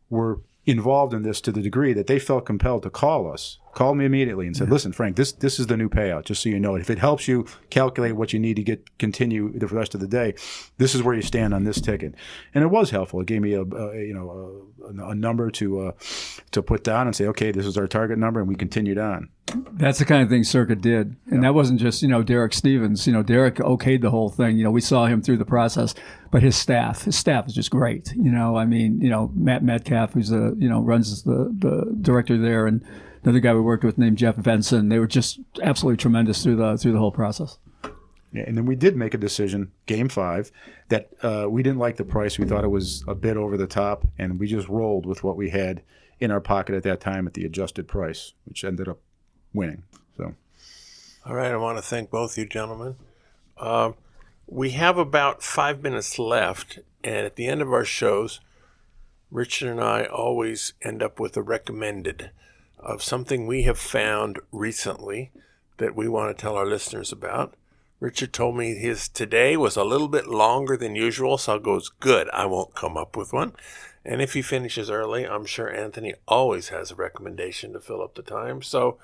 were involved in this to the degree that they felt compelled to call me immediately and said, listen, Frank, this is the new payout, just so you know it. If it helps you calculate what you need to continue the rest of the day, this is where you stand on this ticket. And it was helpful. It gave me a number to put down and say, okay, this is our target number, and we continued on.
That's the kind of thing Circa did. And that wasn't just, Derek Stevens. Derek okayed the whole thing. We saw him through the process, but his staff is just great. Matt Metcalf, who's runs the director there, and another guy we worked with named Jeff Benson. They were just absolutely tremendous through the whole process.
Yeah, and then we did make a decision, Game 5, that we didn't like the price. We thought it was a bit over the top, and we just rolled with what we had in our pocket at that time at the adjusted price, which ended up winning. So,
all right, I want to thank both you gentlemen. We have about 5 minutes left, and at the end of our shows, Richard and I always end up with a recommended of something we have found recently that we want to tell our listeners about. Richard told me his today was a little bit longer than usual, so it goes, good, I won't come up with one. And if he finishes early, I'm sure Anthony always has a recommendation to fill up the time. So,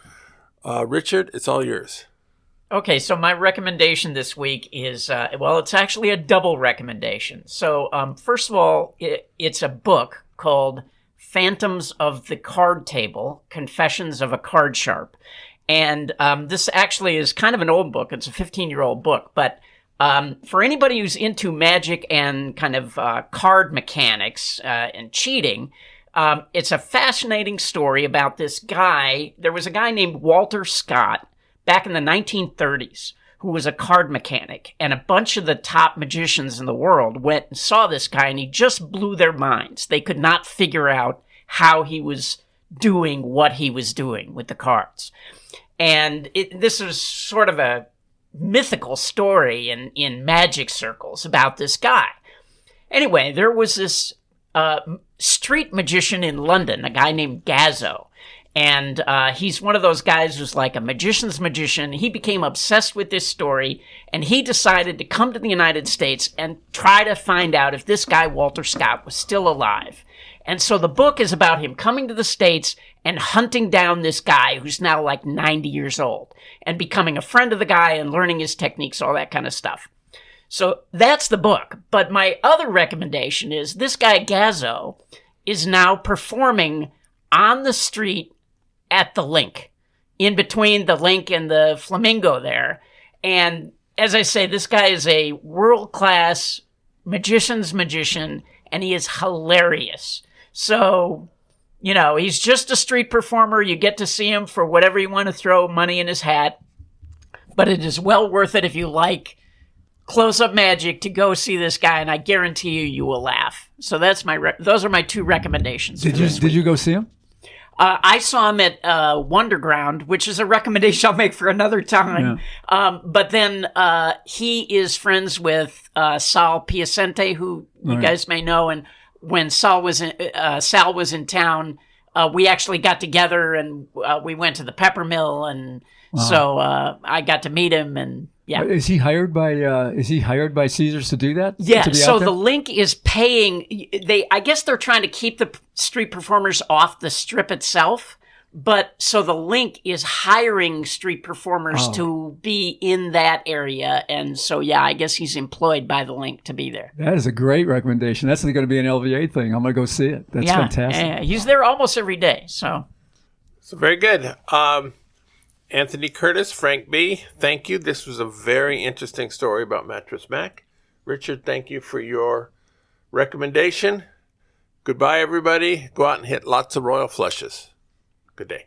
Richard, it's all yours.
Okay, so my recommendation this week is, it's actually a double recommendation. So, first of all, it's a book called Phantoms of the Card Table, Confessions of a Card Sharp. And this actually is kind of an old book. It's a 15-year-old book. But for anybody who's into magic and kind of card mechanics and cheating, it's a fascinating story about this guy. There was a guy named Walter Scott back in the 1930s who was a card mechanic. And a bunch of the top magicians in the world went and saw this guy, and he just blew their minds. They could not figure out how he was doing what he was doing with the cards. And this is sort of a mythical story in magic circles about this guy. Anyway, there was this street magician in London, a guy named Gazzo. And he's one of those guys who's like a magician's magician. He became obsessed with this story, and he decided to come to the United States and try to find out if this guy, Walter Scott, was still alive. And so the book is about him coming to the States and hunting down this guy who's now like 90 years old and becoming a friend of the guy and learning his techniques, all that kind of stuff. So that's the book. But my other recommendation is this guy, Gazzo, is now performing on the street at the Linq, in between the Linq and the Flamingo there. And as I say, this guy is a world-class magician's magician, and he is hilarious. So, he's just a street performer. You get to see him for whatever you want to throw money in his hat. But it is well worth it if you like close-up magic to go see this guy, and I guarantee you will laugh. So that's those are my two recommendations.
Did you go see him?
I saw him at Wonderground, which is a recommendation I'll make for another time. Yeah. But then he is friends with Sal Piacente, who you guys may know. And when Sal was in town, we actually got together and we went to the Pepper Mill, and so I got to meet him. And yeah,
is he hired by Caesars to do that?
Yeah. So the Linq is paying. I guess they're trying to keep the street performers off the strip itself. But so the Linq is hiring street performers to be in that area. And so, yeah, I guess he's employed by the Linq to be there.
That is a great recommendation. That's going to be an LVA thing. I'm going to go see it. That's fantastic.
Yeah, he's there almost every day. So
very good. Anthony Curtis, Frank B., thank you. This was a very interesting story about Mattress Mack. Richard, thank you for your recommendation. Goodbye, everybody. Go out and hit lots of royal flushes. Good day.